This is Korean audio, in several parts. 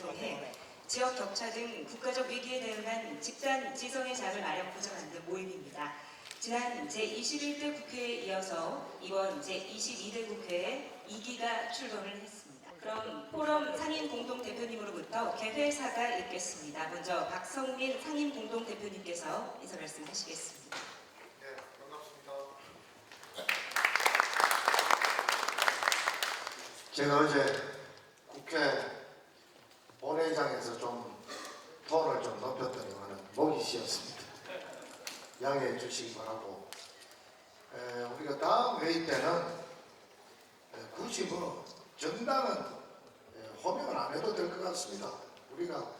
통해 지역 격차 등 국가적 위기에 대응한 집단 지성의 장을 마련하고자 만든 모임입니다. 지난 제21대 국회에 이어서 이번 제22대 국회에 2기가 출범을 했습니다. 그럼 포럼 상임 공동대표님으로부터 개회사가 있겠습니다. 먼저 박성민 상임 공동대표님께서 인사 말씀하시겠습니다. 네, 반갑습니다. 제가 어제 국회 본회의장에서 좀 톤을 좀 높였더니만은 목이 쉬었습니다. 양해해 주시기 바라고. 우리가 다음 회의 때는 굳이 뭐 정당은 호명을 안 해도 될 것 같습니다. 우리가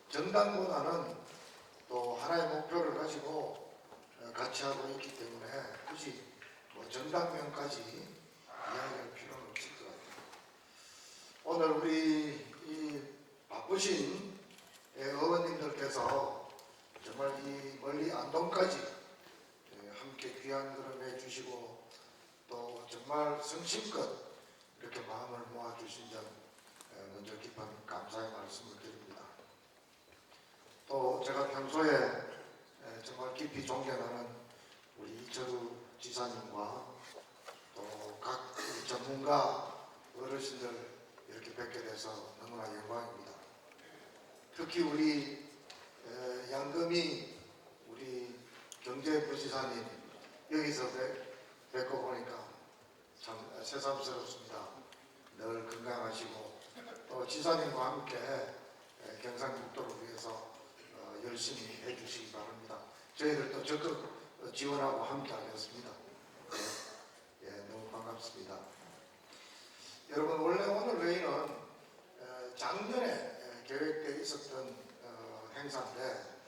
정당보다는 또 하나의 목표를 가지고 같이 하고 있기 때문에 굳이 뭐 정당명까지 이야기할 필요는 없을 것 같아요. 오늘 우리 이 바쁘신 의원님들께서 정말 이 멀리 안동까지 함께 귀한 걸음 해주시고 또 정말 성심껏 이렇게 마음을 모아주신 점 먼저 깊은 감사의 말씀을 드립니다. 또 제가 평소에 정말 깊이 존경하는 우리 이철우 지사님과 또 각 전문가 어르신들 이렇게 뵙게 돼서 너무나 영광입니다. 특히 우리 양금희 우리 경제부지사님 여기서 뵙고 보니까 참 새삼스럽습니다. 늘 건강하시고 또 지사님과 함께 경상북도를 위해서 열심히 해주시기 바랍니다. 저희들도 적극 지원하고 함께 하겠습니다. 너무 반갑습니다. 여러분, 원래 오늘 회의는 작년에 계획되어 있었던 행사인데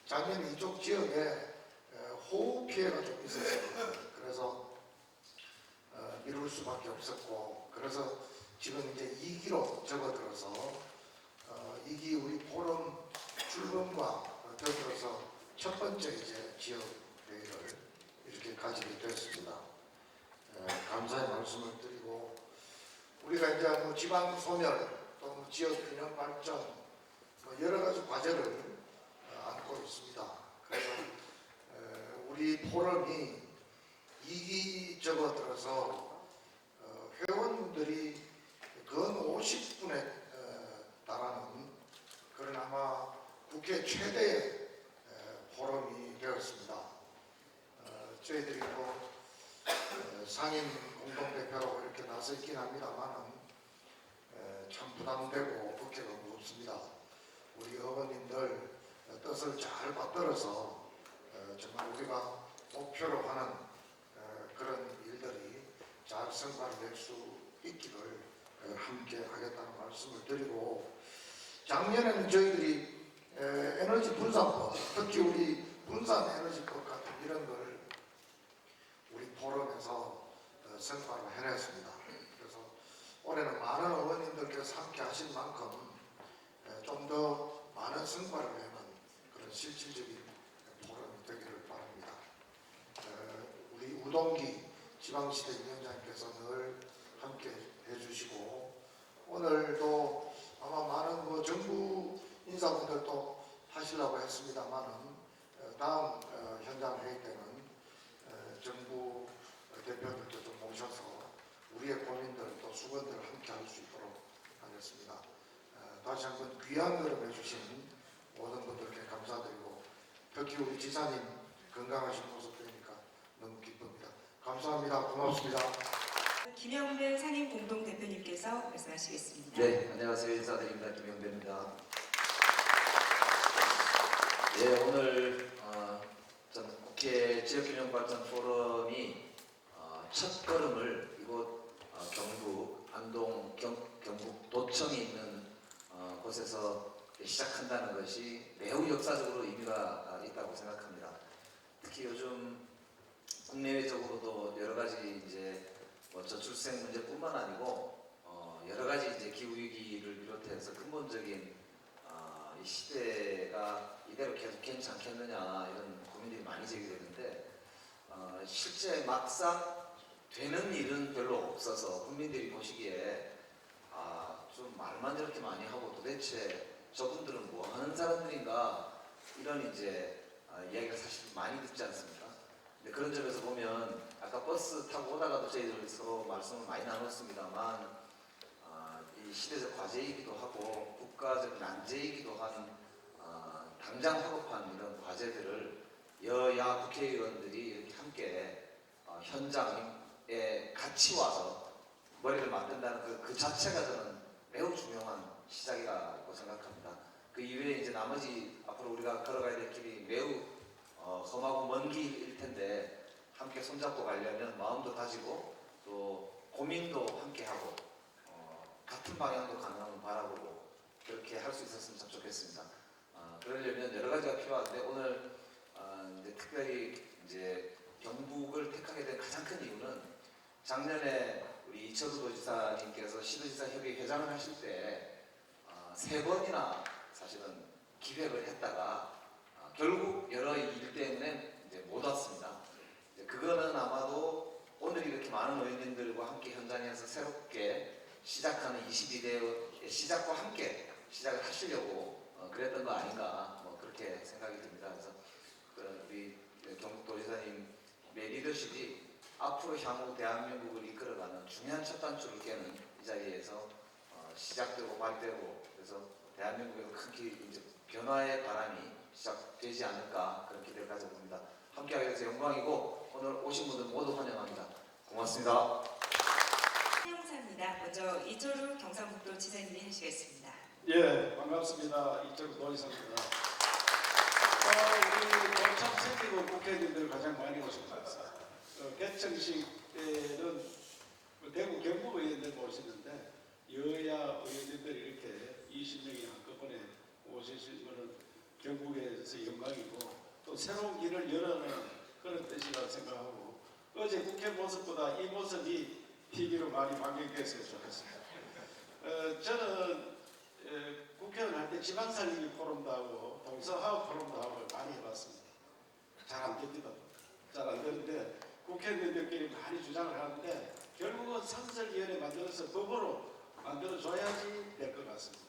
작년 이쪽 지역에 호우 피해가 좀 있었어요. 그래서 미룰 수밖에 없었고, 그래서 지금 이제 2기로 접어들어서 2기 우리 포럼 출범과 더불어서 첫 번째 이제 지역 회의를 이렇게 가지게 되었습니다. 감사의 말씀을 드리고, 우리가 이제 뭐 지방 소멸 또 지역 균형 발전 뭐 여러 가지 과제를 안고 있습니다. 그래서 우리 포럼이 2기 접어들어서 회원들이 근 50분에 달하는 그런 아마 국회 최대의 포럼이 되었습니다. 저희들이 또 상임 공동대표라고 이렇게 나서 있긴 합니다만은 참 부담되고 어깨가 무겁습니다. 우리 의원님들 뜻을 잘 받들어서 정말 우리가 목표로 하는 그런 일들이 잘 성과를 낼 수 있기를 함께 하겠다는 말씀을 드리고, 작년에는 저희들이 에너지 분산법, 특히 우리 분산 에너지법 같은 이런 걸 우리 포럼에서 성과를 해냈습니다. 그래서 올해는 많은 의원님들께서 함께 하신 만큼 좀 더 많은 성과를 내는 그런 실질적인 포럼이 되기를 바랍니다. 우리 우동기 지방시대 위원장님께서 늘 함께 해주시고, 오늘도 아마 많은 뭐 정부 인사분들도 하시려고 했습니다만은 다음 현장 회의 때는 정부 대표들도 좀 모셔서 우리의 고민들 또 수건들을 함께 할 수 있도록 하겠습니다. 다시 한번 귀한 걸음 해주신 모든 분들께 감사드리고, 특히 우리 지사님 건강하신 모습 보니까 너무 기쁩니다. 감사합니다. 고맙습니다. 김영배 상임 공동대표님께서 말씀하시겠습니다. 네, 안녕하세요. 인사드립니다. 김영배입니다. 네, 오늘 국회 지역균형발전 포럼이 첫 걸음을 이곳 경북 안동 경북 도청이 있는 곳에서 시작한다는 것이 매우 역사적으로 의미가 있다고 생각합니다. 특히 요즘 국내외적으로도 여러 가지 이제 저출생 문제뿐만 아니고 여러 가지 이제 기후 위기를 비롯해서 근본적인 이 시대가 이대로 계속 괜찮겠느냐 이런 고민들이 많이 제기되는데 실제 막상 되는 일은 별로 없어서 국민들이 보시기에 좀 말만 저렇게 많이 하고 도대체 저분들은 뭐 하는 사람들인가 이런 이제 이야기를 사실 많이 듣지 않습니까? 근데 그런 점에서 보면 아까 버스 타고 오다가도 저희들 서로 말씀을 많이 나눴습니다만 이 시대적 과제이기도 하고 국가적 난제이기도 한 당장 hak업한 이런 과제들을 여야 국회의원들이 이렇게 함께 현장에 같이 와서 머리를 만든다는 그 자체가 저는 매우 중요한 시작이라고 생각합니다. 그 이외에 이제 나머지 앞으로 우리가 걸어가야 될 길이 매우 험하고 먼 길일 텐데 함께 손잡고 가려면 마음도 다지고 또 고민도 함께 하고 같은 방향도 가능하면 바라보고 그렇게 할 수 있었으면 참 좋겠습니다. 그러려면 여러 가지가 필요한데 오늘 이제 특별히 이제 경북을 택하게 된 가장 큰 이유는 작년에 우리 이철우 도지사님께서 시도지사 협의 회장을 하실 때 세 번이나 사실은 기획을 했다가 결국 여러 일 때문에 이제 못 왔습니다. 이제 그거는 아마도 오늘 이렇게 많은 의원님들과 함께 현장에서 새롭게 시작하는 22대의 시작과 함께 시작을 하시려고 그랬던 거 아닌가 뭐 그렇게 생각이 듭니다. 그래서 우리 경북도지사님의 리더십이 앞으로 향후 대한민국을 이끌어가는 중요한 첫 단추를 깨는 이 자리에서 시작되고 발되고 그래서 대한민국에서 큰 이제 변화의 바람이 시작되지 않을까 그런 기대를 가져봅니다. 함께하게 돼서 영광이고 오늘 오신 분들 모두 환영합니다. 고맙습니다. 행사입니다. 먼저 이철우 경상북도 지사님이 하시겠습니다. 예, 반갑습니다. 이철우 도지사입니다. 우리 동참 생기고 국회의원들 가장 많이 오신 것 같습니다. 개청식 때는 대구 경북 의원들 모시는데 여야 의원들이 이렇게 20명이 한꺼번에 오시는 것은 경북에서 영광이고 또 새로운 길을 열어는 그런 뜻이라고 생각하고 어제 국회 모습보다 이 모습이 TV로 많이 방영됐으면 좋겠습니다. 저는 국회의원 할 때 지방살림이 포럼도 하고 동서화업 포럼도 하고 많이 해봤습니다. 잘 안 됩니다. 잘 안 되는데 국회의원들끼리 많이 주장을 하는데 결국은 상설위원회 만들어서 법으로 만들어줘야지 될 것 같습니다.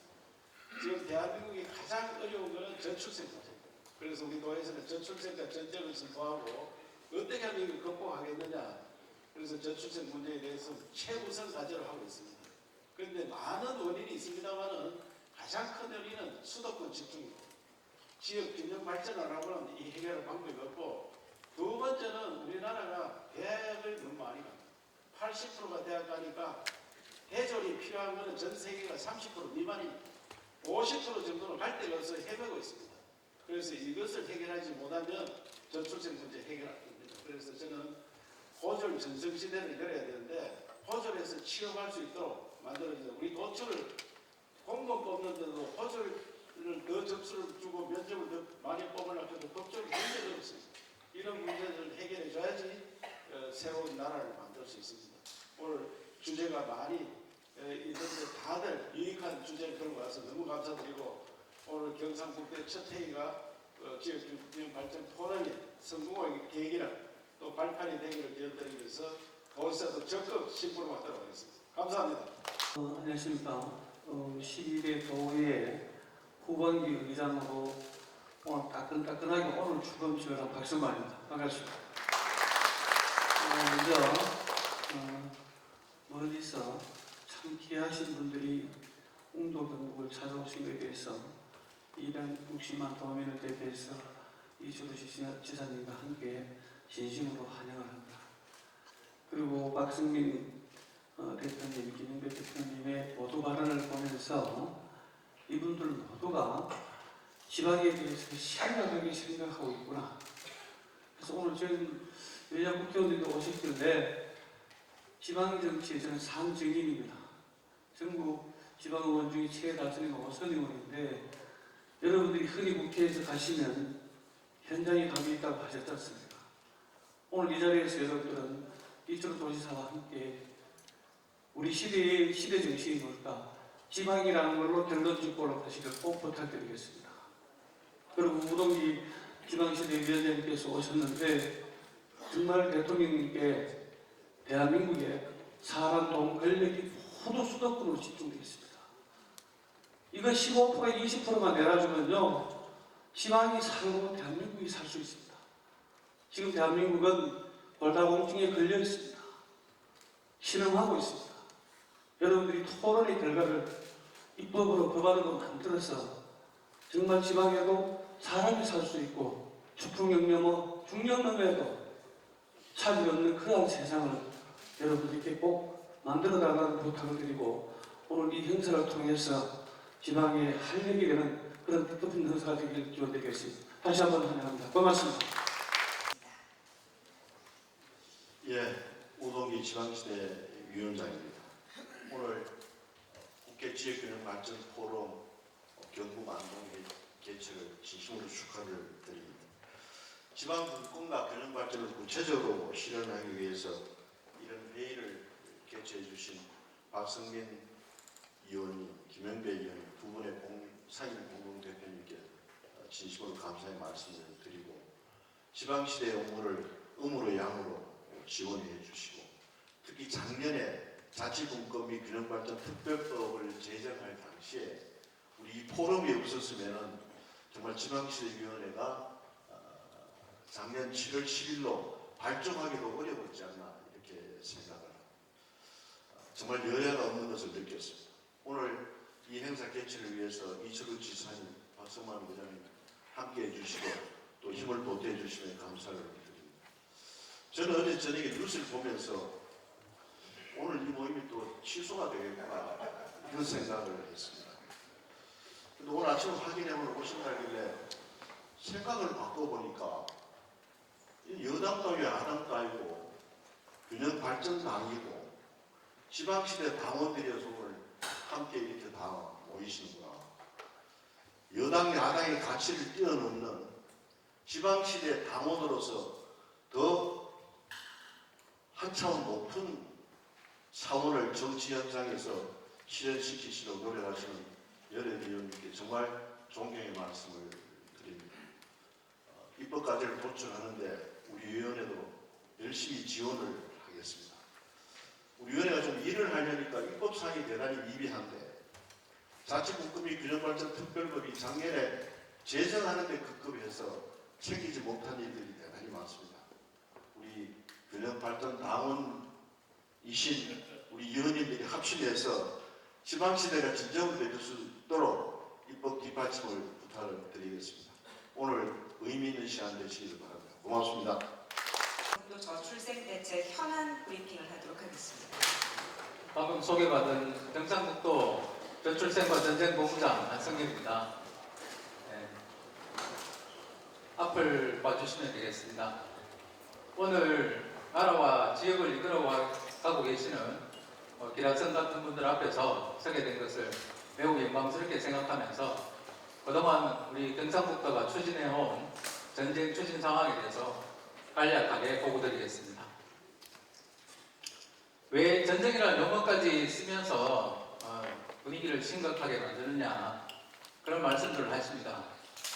지금 대한민국이 가장 어려운 것은 저출생 문제입니다. 그래서 우리 도에서는 저출생과 전쟁을 선포하고 어떻게 하면 이걸 극복하겠느냐. 그래서 저출생 문제에 대해서 최우선 과제를 하고 있습니다. 그런데 많은 원인이 있습니다만은 가장 큰 원인은 수도권 집중입니다. 지역 균형 발전을 하고는 이 해결할 방법이 없고 두 번째는 우리나라가 대학을 너무 많이 갑니다. 80%가 대학 가니까 대졸이 필요한 것은 전 세계가 30% 미만입니다. 50% 정도는 갈 데가 없어 헤매고 있습니다. 그래서 이것을 해결하지 못하면 저출생 문제 해결 안 됩니다. 그래서 저는 호졸 전성시대를 열어야 되는데 호졸에서 취업할 수 있도록 만들어주자. 우리 도출을 공무원 뽑는데도 호졸을 더 점수를 주고 면접을 더 많이 뽑으려고 해도 법적으로 문제가 없습니다. 이런 문제들을 해결해 줘야지 새로운 나라를 만들 수 있습니다. 오늘 주제가 많이 있는데 다들 유익한 주제를 들고 와서 너무 감사드리고 오늘 경상북도의 첫 회의가 지역균형 발전 포럼이 성공의 계기를 또 발판이 되기를 기원드리면서 도지사도 적극 심부름하도록 하겠습니다. 감사합니다. 안녕하십니까. 12대 도의회 후반기 의장으로 오늘 따끈따끈하게 오늘 출범식을 박승만입니다. 반갑습니다. 먼저 멀리서 참 귀하신 분들이 웅도 경북을 찾아오신 것에 대해서 260만 도민을 대표해서 이철우 지사님과 함께 진심으로 환영을 합니다. 그리고 박승민 대표님, 김영배 대표님의 모두 발언을 보면서 이분들 모두가 지방에 대해서 심각하게 생각하고 있구나. 그래서 오늘 저는 여야 국회의원들도 오셨길래 지방정치의 저는 상증인입니다. 전국 지방의원 중에 최다수는 오선 의원인데 여러분들이 흔히 국회에서 가시면 현장에 감이 있다고 하셨지 않습니까? 오늘 이 자리에서 여러분들은 이철우 도지사와 함께 우리 시대의 시대 정신이 뭘까? 지방이라는 걸로 결론 짓고 하시길 꼭 부탁드리겠습니다. 그리고 우동기 지방시대 위원장님께서 오셨는데 정말 대통령님께 대한민국의 사람, 돈, 권력이 모두 수도권으로 집중되어 있습니다. 이거 15%에 20%만 내놔주면요, 지방이 살고 대한민국이 살 수 있습니다. 지금 대한민국은 골다공증에 걸려 있습니다. 실험하고 있습니다. 여러분들이 토론의 결과를 입법으로 법안으로 만들어서 정말 지방에도 사람이 살 수 있고 추풍경 넘어 중년 넘어에도 차질 없는 그러한 세상을 여러분들께 꼭 만들어 나가는 부탁을 드리고, 오늘 이 행사를 통해서 지방에 활력이 되는 그런 뜻깊은 행사가 되길 기원드리겠습니다. 다시 한번 환영합니다. 고맙습니다. 예, 우동기 지방시대 위원장입니다. 오늘 국회 지역균형발전 포럼 경북안동의 개최를 진심으로 축하를 드립니다. 지방분권과 균형발전을 구체적으로 실현하기 위해서 이런 회의를 개최해 주신 박성민 의원님, 김영배 의원님 두 분의 상임 공동대표님께 진심으로 감사의 말씀을 드리고, 지방시대 업무를 음으로 양으로 지원해 주시고, 특히 작년에 자치분권 및 균형발전 특별법을 제정할 당시에 우리 이 포럼이 없었으면 정말 지방시대위원회가 작년 7월 10일로 발족하기도 어려웠지 않나 이렇게 생각을 합니다. 정말 여야가 없는 것을 느꼈습니다. 오늘 이 행사 개최를 위해서 이철우 지사님, 박성만 의장님 함께해 주시고 또 힘을 보태해 주시면 감사를 드립니다. 저는 어제 저녁에 뉴스를 보면서 오늘 이 모임이 또 취소가 되겠구나 이런 생각을 했습니다. 근데 오늘 아침에 확인해 오신다길래 생각을 바꿔보니까 여당 따위 야당 따위고 균형발전당이고 지방시대 당원들이어서 오늘 함께 이렇게 다 모이시는구나. 여당 야당의 가치를 뛰어넘는 지방시대 당원으로서 더 한 차원 높은 차원을 정치 현장에서 실현시키시려고 노력하시는 여러 의원님께 정말 존경의 말씀을 드립니다. 입법 과제를 도출하는데 우리 위원회도 열심히 지원을 하겠습니다. 우리 위원회가 좀 일을 하려니까 입법상이 대단히 미비한데, 자치분권 및 균형발전 특별법이 작년에 제정하는데 급급해서 챙기지 못한 일들이 대단히 많습니다. 우리 균형발전 당원이신 우리 의원님들이 합심해서 지방시대가 진정으로 될 수 있도록 입법 뒷받침을 부탁을 드리겠습니다. 오늘 의미 있는 시간 되시길 바랍니다. 고맙습니다. 또 저출생 대책 현안 브리핑을 하도록 하겠습니다. 방금 소개받은 경상북도 저출생과 전쟁본부장 안성길입니다. 네. 앞을 봐주시면 되겠습니다. 오늘 나라와 지역을 이끌어가고 계시는 기락선 같은 분들 앞에서 서게 된 것을 매우 영광스럽게 생각하면서 그동안 우리 경상북도가 추진해온 전쟁 추진 상황에 대해서 간략하게 보고드리겠습니다. 왜 전쟁이라는 용어까지 쓰면서 분위기를 심각하게 만드느냐, 그런 말씀들을 하십니다.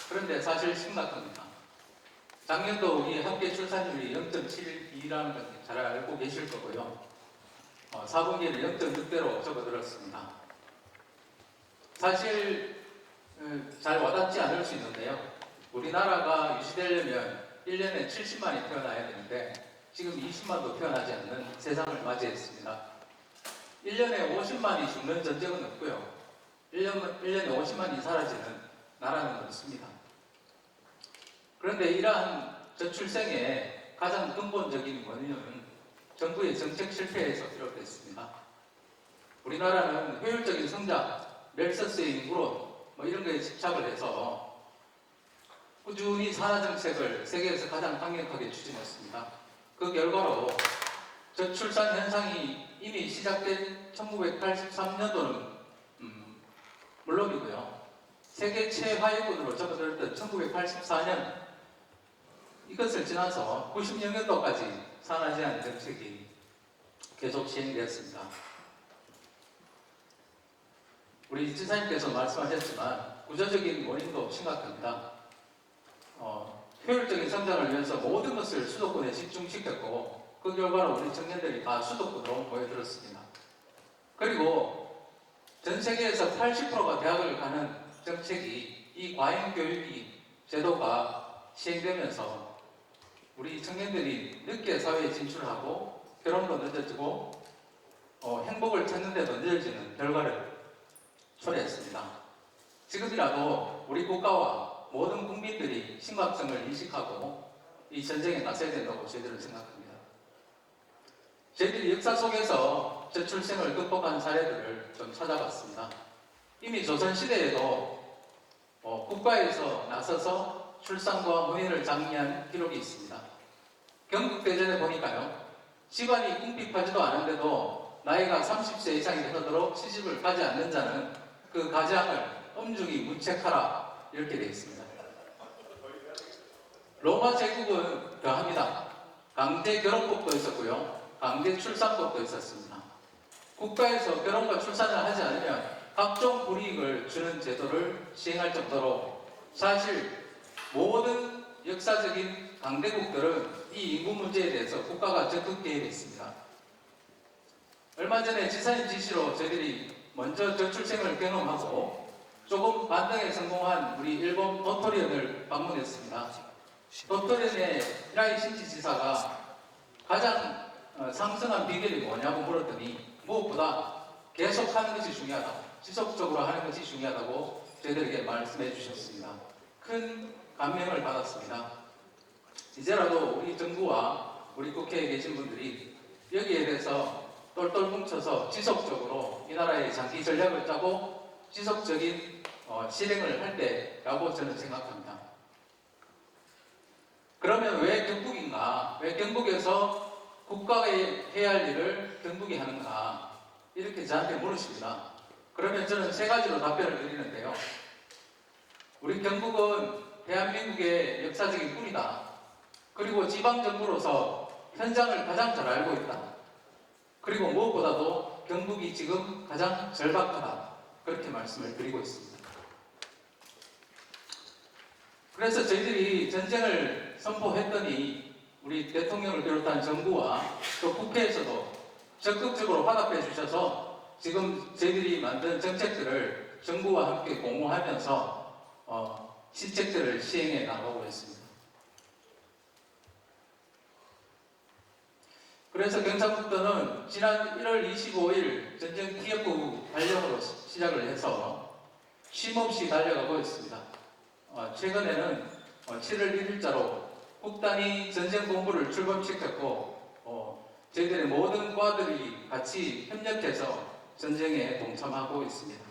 그런데 사실 심각합니다. 작년도 우리 합계 출산율이 0.72라는 것 잘 알고 계실 거고요. 4분기에는 0.6대로 접어들었습니다. 사실 잘 와닿지 않을 수 있는데요. 우리나라가 유지되려면 1년에 70만이 태어나야 되는데 지금 20만도 태어나지 않는 세상을 맞이했습니다. 1년에 50만이 죽는 전쟁은 없고요. 1년에 50만이 사라지는 나라는 없습니다. 그런데 이러한 저출생의 가장 근본적인 원인은 정부의 정책 실패에서 비롯됐습니다. 우리나라는 효율적인 성장, 멜서스의 인구론 이런 거에 집착을 해서 꾸준히 산하 정책을 세계에서 가장 강력하게 추진했습니다. 그 결과로 저출산 현상이 이미 시작된 1983년도는 물론이고요. 세계 최하위권으로 접어들었던 1984년, 이것을 지나서 90년도까지 산하 제한 정책이 계속 시행되었습니다. 우리 지사님께서 말씀하셨지만 구조적인 원인도 심각합니다. 효율적인 성장을 위해서 모든 것을 수도권에 집중시켰고 그 결과로 우리 청년들이 다 수도권으로 모여들었습니다. 그리고 전 세계에서 80%가 대학을 가는 정책이 이 과잉교육이 제도가 시행되면서 우리 청년들이 늦게 사회에 진출하고 결혼도 늦어지고 행복을 찾는 데도 늦어지는 결과를 초래했습니다. 지금이라도 우리 국가와 모든 국민들이 심각성을 인식하고 이 전쟁에 나서야 된다고 저희들은 생각합니다. 저희들이 역사 속에서 저출생을 극복한 사례들을 좀 찾아봤습니다. 이미 조선시대에도 국가에서 나서서 출산과 혼인을 장려한 기록이 있습니다. 경국대전에 보니까요, 집안이 궁핍하지도 않은데도 나이가 30세 이상이 되도록 시집을 가지 않는 자는 그 가장을 엄중히 문책하라, 이렇게 되어 있습니다. 로마 제국은 더합니다. 강제 결혼법도 있었고요, 강제 출산법도 있었습니다. 국가에서 결혼과 출산을 하지 않으면 각종 불이익을 주는 제도를 시행할 정도로 사실 모든 역사적인 강대국들은 이 인구 문제에 대해서 국가가 적극 개입했습니다. 얼마 전에 지사님 지시로 저희들이 먼저 저출생을 경험하고 조금 반등에 성공한 우리 일본 도토리현을 방문했습니다. 도토리현의 히라이 신지 지사가 가장 상승한 비결이 뭐냐고 물었더니 무엇보다 계속하는 것이 중요하다, 지속적으로 하는 것이 중요하다고 저희들에게 말씀해 주셨습니다. 큰 감명을 받았습니다. 이제라도 우리 정부와 우리 국회에 계신 분들이 여기에 대해서 똘똘 뭉쳐서 지속적으로 이 나라의 장기 전략을 짜고 지속적인 실행을 할 때라고 저는 생각합니다. 그러면 왜 경북인가? 왜 경북에서 국가가 해야 할 일을 경북이 하는가? 이렇게 저한테 물으십니다. 그러면 저는 세 가지로 답변을 드리는데요. 우리 경북은 대한민국의 역사적인 뿌리다. 그리고 지방정부로서 현장을 가장 잘 알고 있다. 그리고 무엇보다도 경북이 지금 가장 절박하다. 그렇게 말씀을 드리고 있습니다. 그래서 저희들이 전쟁을 선포했더니 우리 대통령을 비롯한 정부와 또 국회에서도 적극적으로 화답해 주셔서 지금 저희들이 만든 정책들을 정부와 함께 공모하면서 시책들을 시행해 나가고 있습니다. 그래서 경상북도는 지난 1월 25일 전쟁 TF 발령으로 시작을 해서 쉼없이 달려가고 있습니다. 최근에는 7월 1일자로 국단위 전쟁 본부를 출범시켰고 저희들의 모든 과들이 같이 협력해서 전쟁에 동참하고 있습니다.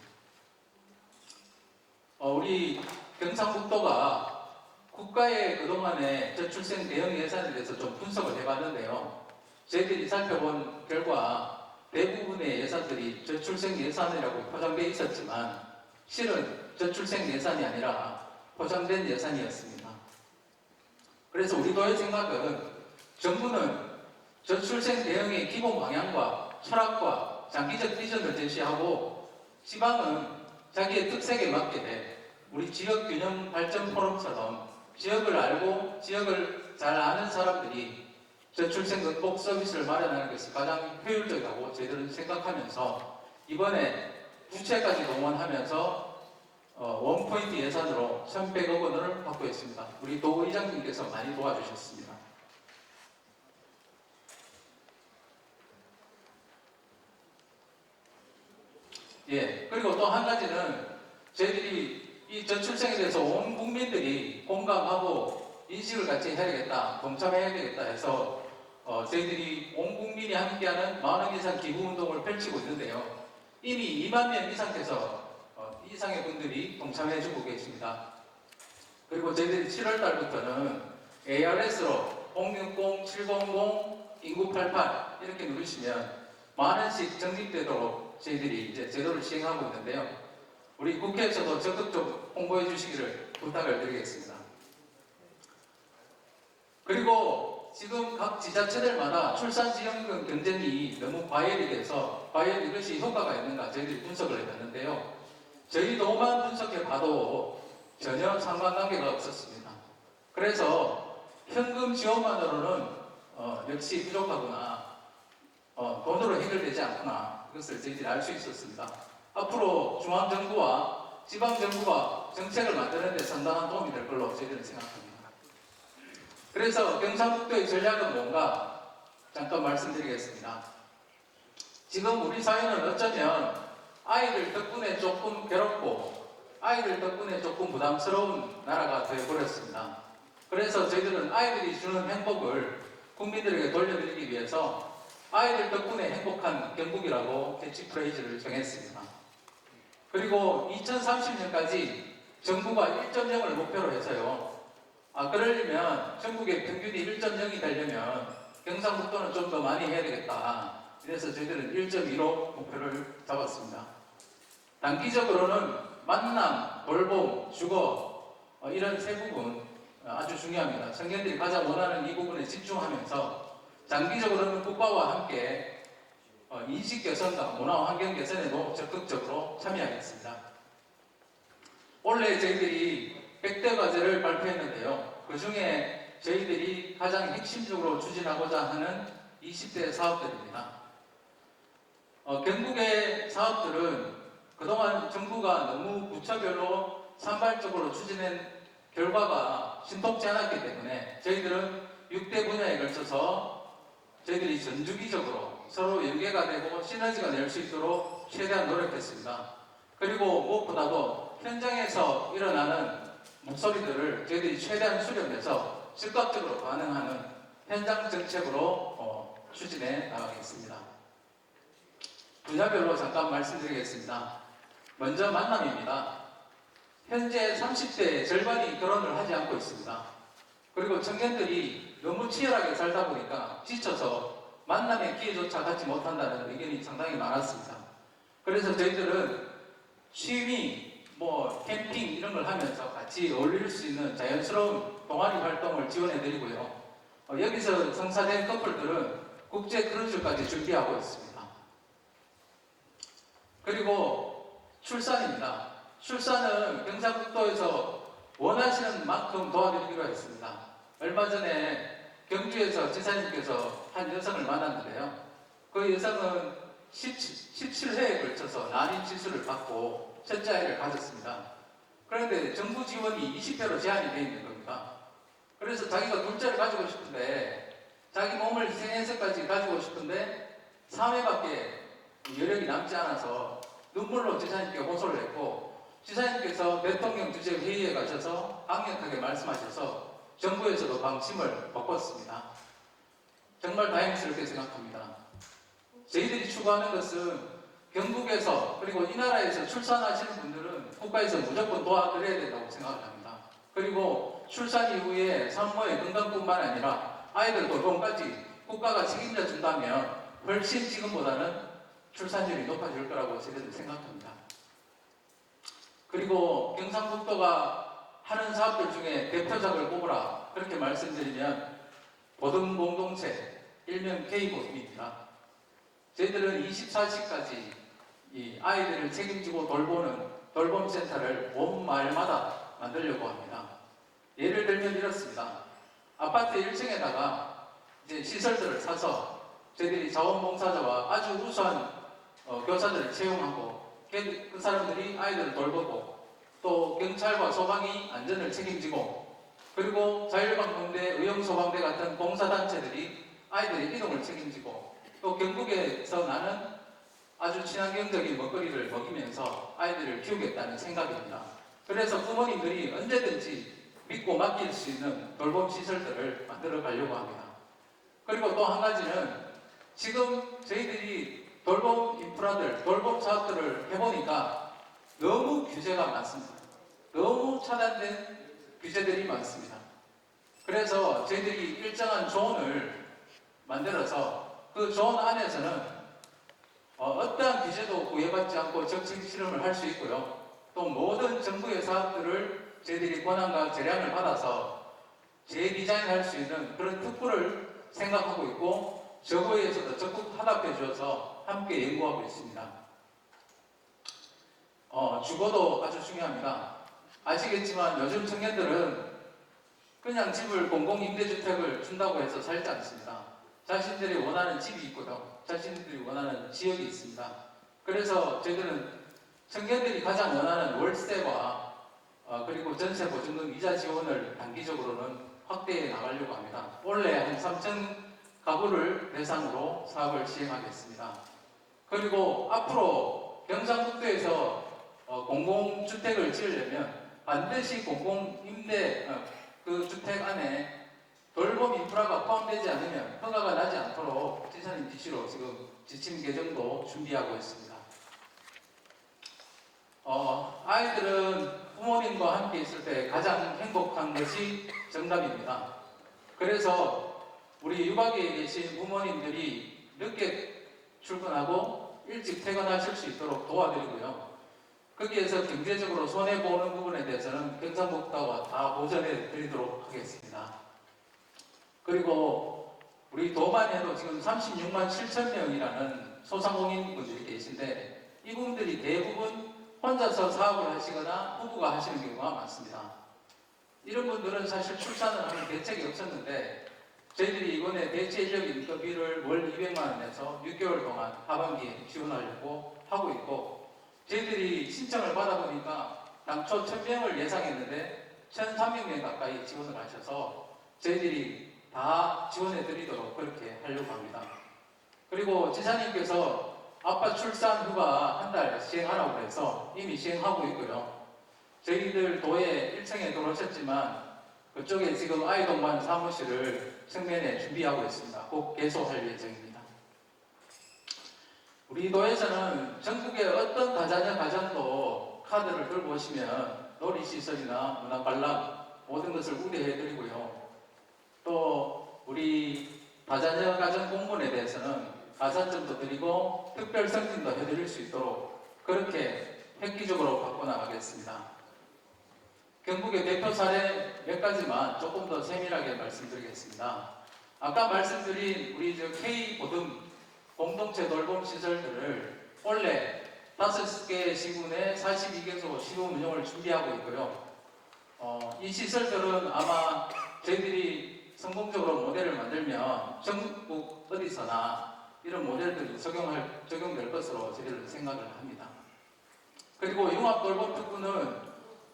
우리 경상북도가 국가의 그동안의 저출생 대응 예산에 대해서 좀 분석을 해봤는데요. 저희들이 살펴본 결과 대부분의 예산들이 저출생 예산이라고 포장되어 있었지만 실은 저출생 예산이 아니라 포장된 예산이었습니다. 그래서 우리 도의 생각은 정부는 저출생 대응의 기본 방향과 철학과 장기적 비전을 제시하고 지방은 자기의 특색에 맞게 우리 지역균형 발전 포럼처럼 지역을 알고 지역을 잘 아는 사람들이 저출생 극복 서비스를 마련하는 것이 가장 효율적이라고 저희들은 생각하면서 이번에 부채까지 동원하면서 원포인트 예산으로 1,100억 원을 확보했습니다. 우리 도 의장님께서 많이 도와주셨습니다. 그리고 또 한 가지는 저희들이 이 저출생에 대해서 온 국민들이 공감하고 인식을 같이 해야겠다, 동참해야 되겠다 해서 저희들이 온 국민이 함께하는 만원 예산 기부 운동을 펼치고 있는데요. 이미 2만 명 이상의 분들이 동참해주고 계십니다. 그리고 저희들이 7월 달부터는 ARS로 060-700-1988 이렇게 누르시면 만원씩 적립되도록 저희들이 이제 제도를 시행하고 있는데요. 우리 국회에서도 적극적으로 홍보해 주시기를 부탁을 드리겠습니다. 그리고 지금 각 지자체들마다 출산지원금 경쟁이 너무 과열이 돼서 과연 이것이 효과가 있는가 저희들이 분석을 해봤는데요. 저희 도만 분석해 봐도 전혀 상관관계가 없었습니다. 그래서 현금 지원만으로는 역시 부족하구나, 돈으로 해결되지 않구나, 그것을 저희들이 알 수 있었습니다. 앞으로 중앙정부와 지방정부가 정책을 만드는 데 상당한 도움이 될 걸로 저희들은 생각합니다. 그래서 경상북도의 전략은 뭔가 잠깐 말씀드리겠습니다. 지금 우리 사회는 어쩌면 아이들 덕분에 조금 괴롭고 아이들 덕분에 조금 부담스러운 나라가 되어버렸습니다. 그래서 저희들은 아이들이 주는 행복을 국민들에게 돌려드리기 위해서 아이들 덕분에 행복한 경북이라고 캐치프레이즈를 정했습니다. 그리고 2030년까지 정부가 1.0을 목표로 해서요. 그러려면 전국의 평균이 1.0이 되려면 경상북도는 좀 더 많이 해야 되겠다. 그래서 저희들은 1.15 목표를 잡았습니다. 단기적으로는 만남, 돌봄, 주거 이런 세 부분 아주 중요합니다. 청년들이 가장 원하는 이 부분에 집중하면서 장기적으로는 국가와 함께 인식 개선과 문화 환경 개선에도 적극적으로 참여하겠습니다. 올해 저희들이 100대 과제를 발표했는데요. 그 중에 저희들이 가장 핵심적으로 추진하고자 하는 20대 사업들입니다. 경북의 사업들은 그동안 정부가 너무 부처별로 산발적으로 추진한 결과가 신통치 않았기 때문에 저희들은 6대 분야에 걸쳐서 저희들이 전주기적으로 서로 연계가 되고 시너지가 낼 수 있도록 최대한 노력했습니다. 그리고 무엇보다도 현장에서 일어나는 목소리들을 저희들이 최대한 수렴해서 즉각적으로 반응하는 현장 정책으로 추진해 나가겠습니다. 분야별로 잠깐 말씀드리겠습니다. 먼저 만남입니다. 현재 30대의 절반이 결혼을 하지 않고 있습니다. 그리고 청년들이 너무 치열하게 살다 보니까 지쳐서 만남의 기회조차 갖지 못한다는 의견이 상당히 많았습니다. 그래서 저희들은 취미, 캠핑 이런 걸 하면서 같이 어울릴 수 있는 자연스러운 동아리 활동을 지원해드리고요. 여기서 성사된 커플들은 국제 크루즈까지 준비하고 있습니다. 그리고 출산입니다. 출산은 경상북도에서 원하시는 만큼 도와드리기로 했습니다. 얼마 전에 경주에서 지사님께서 한 여성을 만났는데요. 그 여성은 17회에 걸쳐서 난임 치수를 받고 첫째 아이를 가졌습니다. 그런데 정부 지원이 20회로 제한이 되어 있는 겁니다. 그래서 자기가 둘째를 가지고 싶은데 자기 몸을 희생해서까지 가지고 싶은데 3회밖에 여력이 남지 않아서 눈물로 지사님께 호소를 했고 지사님께서 대통령 주재 회의에 가셔서 강력하게 말씀하셔서 정부에서도 방침을 바꿨습니다. 정말 다행스럽게 생각합니다. 저희들이 추구하는 것은 경북에서 그리고 이 나라에서 출산하시는 분들은 국가에서 무조건 도와드려야 된다고 생각을 합니다. 그리고 출산 이후에 산모의 건강뿐만 아니라 아이들 돌봄까지 국가가 책임져 준다면 훨씬 지금보다는 출산율이 높아질 거라고 저희들은 생각합니다. 그리고 경상북도가 하는 사업들 중에 대표작을 꼽으라 그렇게 말씀드리면 보듬공동체 일명 K보듬입니다. 저희들은 24시까지 이 아이들을 책임지고 돌보는 돌봄센터를 온 마을마다 만들려고 합니다. 예를 들면 이렇습니다. 아파트 1층에다가 이제 시설들을 사서 저희들이 자원봉사자와 아주 우수한 교사들을 채용하고 그 사람들이 아이들을 돌보고 또 경찰과 소방이 안전을 책임지고 그리고 자율방공대, 의용소방대 같은 봉사단체들이 아이들의 이동을 책임지고 또 경북에서 나는 아주 친환경적인 먹거리를 먹이면서 아이들을 키우겠다는 생각입니다. 그래서 부모님들이 언제든지 믿고 맡길 수 있는 돌봄 시설들을 만들어 가려고 합니다. 그리고 또 한 가지는 지금 저희들이 돌봄 인프라들, 돌봄 사업들을 해보니까 너무 규제가 많습니다. 너무 차단된 규제들이 많습니다. 그래서 저희들이 일정한 존을 만들어서 그 존 안에서는 어떠한 규제도 구애받지 않고 정책 실험을 할 수 있고요. 또 모든 정부의 사업들을 저희들이 권한과 재량을 받아서 재디자인할 수 있는 그런 특구를 생각하고 있고 정부에서도 적극 화답해 주어서 함께 연구하고 있습니다. 주거도 아주 중요합니다. 아시겠지만 요즘 청년들은 그냥 집을 공공임대주택을 준다고 해서 살지 않습니다. 자신들이 원하는 집이 있고요. 자신들이 원하는 지역이 있습니다. 그래서 저희들은 청년들이 가장 원하는 월세와 그리고 전세 보증금 이자 지원을 단기적으로는 확대해 나가려고 합니다. 올해 한 3천 가구를 대상으로 사업을 시행하겠습니다. 그리고 앞으로 경상북도에서 공공주택을 지으려면 반드시 공공임대 그 주택 안에 돌봄 인프라가 포함되지 않으면 허가가 나지 않도록 지사님 지시로 지금 지침 개정도 준비하고 있습니다. 아이들은 부모님과 함께 있을 때 가장 행복한 것이 정답입니다. 그래서 우리 유학에 계신 부모님들이 늦게 출근하고 일찍 퇴근하실 수 있도록 도와드리고요. 거기에서 경제적으로 손해보는 부분에 대해서는 경상북도가 다 보전해 드리도록 하겠습니다. 그리고 우리 도반에도 지금 36만 7천 명이라는 소상공인분들이 계신데 이분들이 대부분 혼자서 사업을 하시거나 부부가 하시는 경우가 많습니다. 이런 분들은 사실 출산을 하는 대책이 없었는데 저희들이 이번에 대체 인력 인건비를 월 200만 원 내서 6개월 동안 하반기에 지원하려고 하고 있고 저희들이 신청을 받아보니까 당초 1000명을 예상했는데 1300명 가까이 지원을 하셔서 저희들이 다 지원해 드리도록 그렇게 하려고 합니다. 그리고 지사님께서 아빠 출산 휴가 한 달 시행하라고 해서 이미 시행하고 있고요. 저희들 도에 1층에 들어오셨지만 그쪽에 지금 아이동반 사무실을 측면에 준비하고 있습니다. 꼭 개소할 예정입니다. 우리 도에서는 전국의 어떤 다자녀 가정도 카드를 들고 오시면 놀이시설이나 문화관람 모든 것을 우대해 드리고요. 또 우리 다자녀 가정 공무원에 대해서는 가산점도 드리고 특별 승진도 해드릴 수 있도록 그렇게 획기적으로 바꿔나가겠습니다. 경북의 대표 사례 몇 가지만 조금 더 세밀하게 말씀드리겠습니다. 아까 말씀드린 우리 K보듬 공동체 돌봄 시설들을 원래 5개 시군에 42개소 시군 운영을 준비하고 있고요. 이 시설들은 아마 저희들이 성공적으로 모델을 만들면 전국 어디서나 이런 모델들이 적용될 것으로 저희들은 생각을 합니다. 그리고 융합돌봄특구는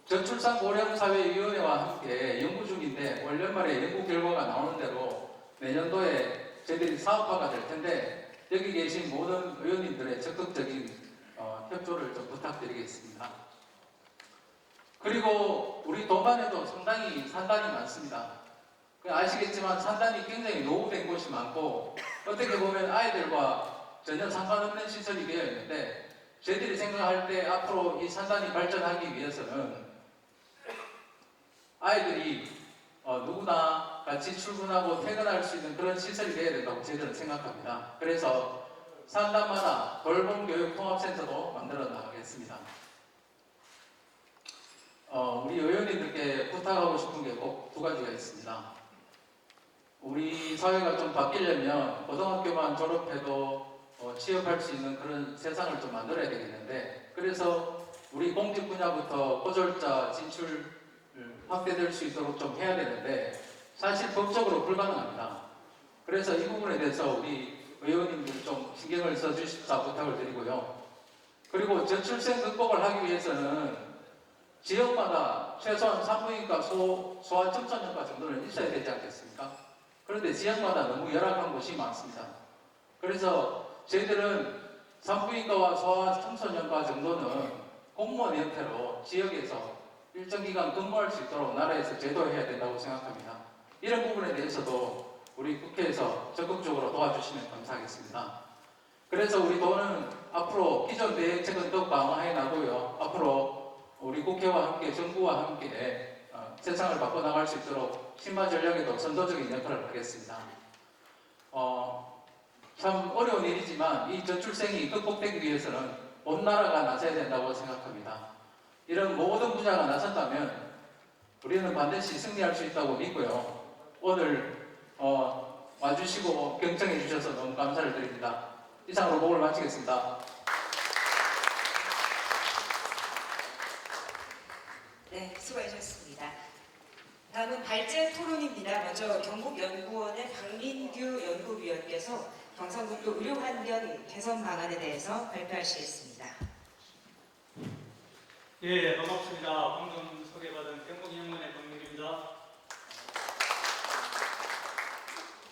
저출산고령사회위원회와 함께 연구 중인데 올 연말에 연구 결과가 나오는 대로 내년도에 저희들이 사업화가 될 텐데 여기 계신 모든 의원님들의 적극적인 협조를 좀 부탁드리겠습니다. 그리고 우리 도반에도 상당히 산단이 많습니다. 아시겠지만 산단이 굉장히 노후된 곳이 많고 어떻게 보면 아이들과 전혀 상관없는 시설이 되어 있는데 저희들이 생각할 때 앞으로 이 산단이 발전하기 위해서는 아이들이 누구나 같이 출근하고 퇴근할 수 있는 그런 시설이 되어야 된다고 저희들은 생각합니다. 그래서 산단마다 돌봄교육통합센터도 만들어 나가겠습니다. 우리 의원님들께 부탁하고 싶은 게 꼭 2가지가 있습니다. 우리 사회가 좀 바뀌려면 고등학교만 졸업해도 취업할 수 있는 그런 세상을 좀 만들어야 되겠는데 그래서 우리 공직 분야부터 고졸자 진출 확대될 수 있도록 좀 해야 되는데 사실 법적으로 불가능합니다. 그래서 이 부분에 대해서 우리 의원님들 좀 신경을 써주십사 부탁을 드리고요. 그리고 저출생 극복을 하기 위해서는 지역마다 최소한 산부인과 소아 청소년과 정도는 있어야 되지 않겠습니까? 그런데 지역마다 너무 열악한 곳이 많습니다. 그래서 저희들은 산부인과와 소아 청소년과 정도는 공무원 형태로 지역에서 일정 기간 근무할 수 있도록 나라에서 제도해야 된다고 생각합니다. 이런 부분에 대해서도 우리 국회에서 적극적으로 도와주시면 감사하겠습니다. 그래서 우리 도는 앞으로 기존 대책은 더 강화해 나고요. 앞으로 우리 국회와 함께 정부와 함께 세상을 바꿔나갈 수 있도록 신마 전략에도 선도적인 역할을 하겠습니다. 참 어려운 일이지만 이 저출생이 극복되기 위해서는 온 나라가 나서야 된다고 생각합니다. 이런 모든 분야가 나선다면 우리는 반드시 승리할 수 있다고 믿고요. 오늘 와주시고 경청해 주셔서 너무 감사를 드립니다. 이상으로 목을 마치겠습니다. 네, 수고하셨습니다. 다음은 발제 토론입니다. 먼저 경북연구원의 박민규 연구위원께서 경상북도 의료환경 개선 방안에 대해서 발표하시겠습니다. 예, 반갑습니다. 방금 소개받은 경북인연구원의 박민규입니다.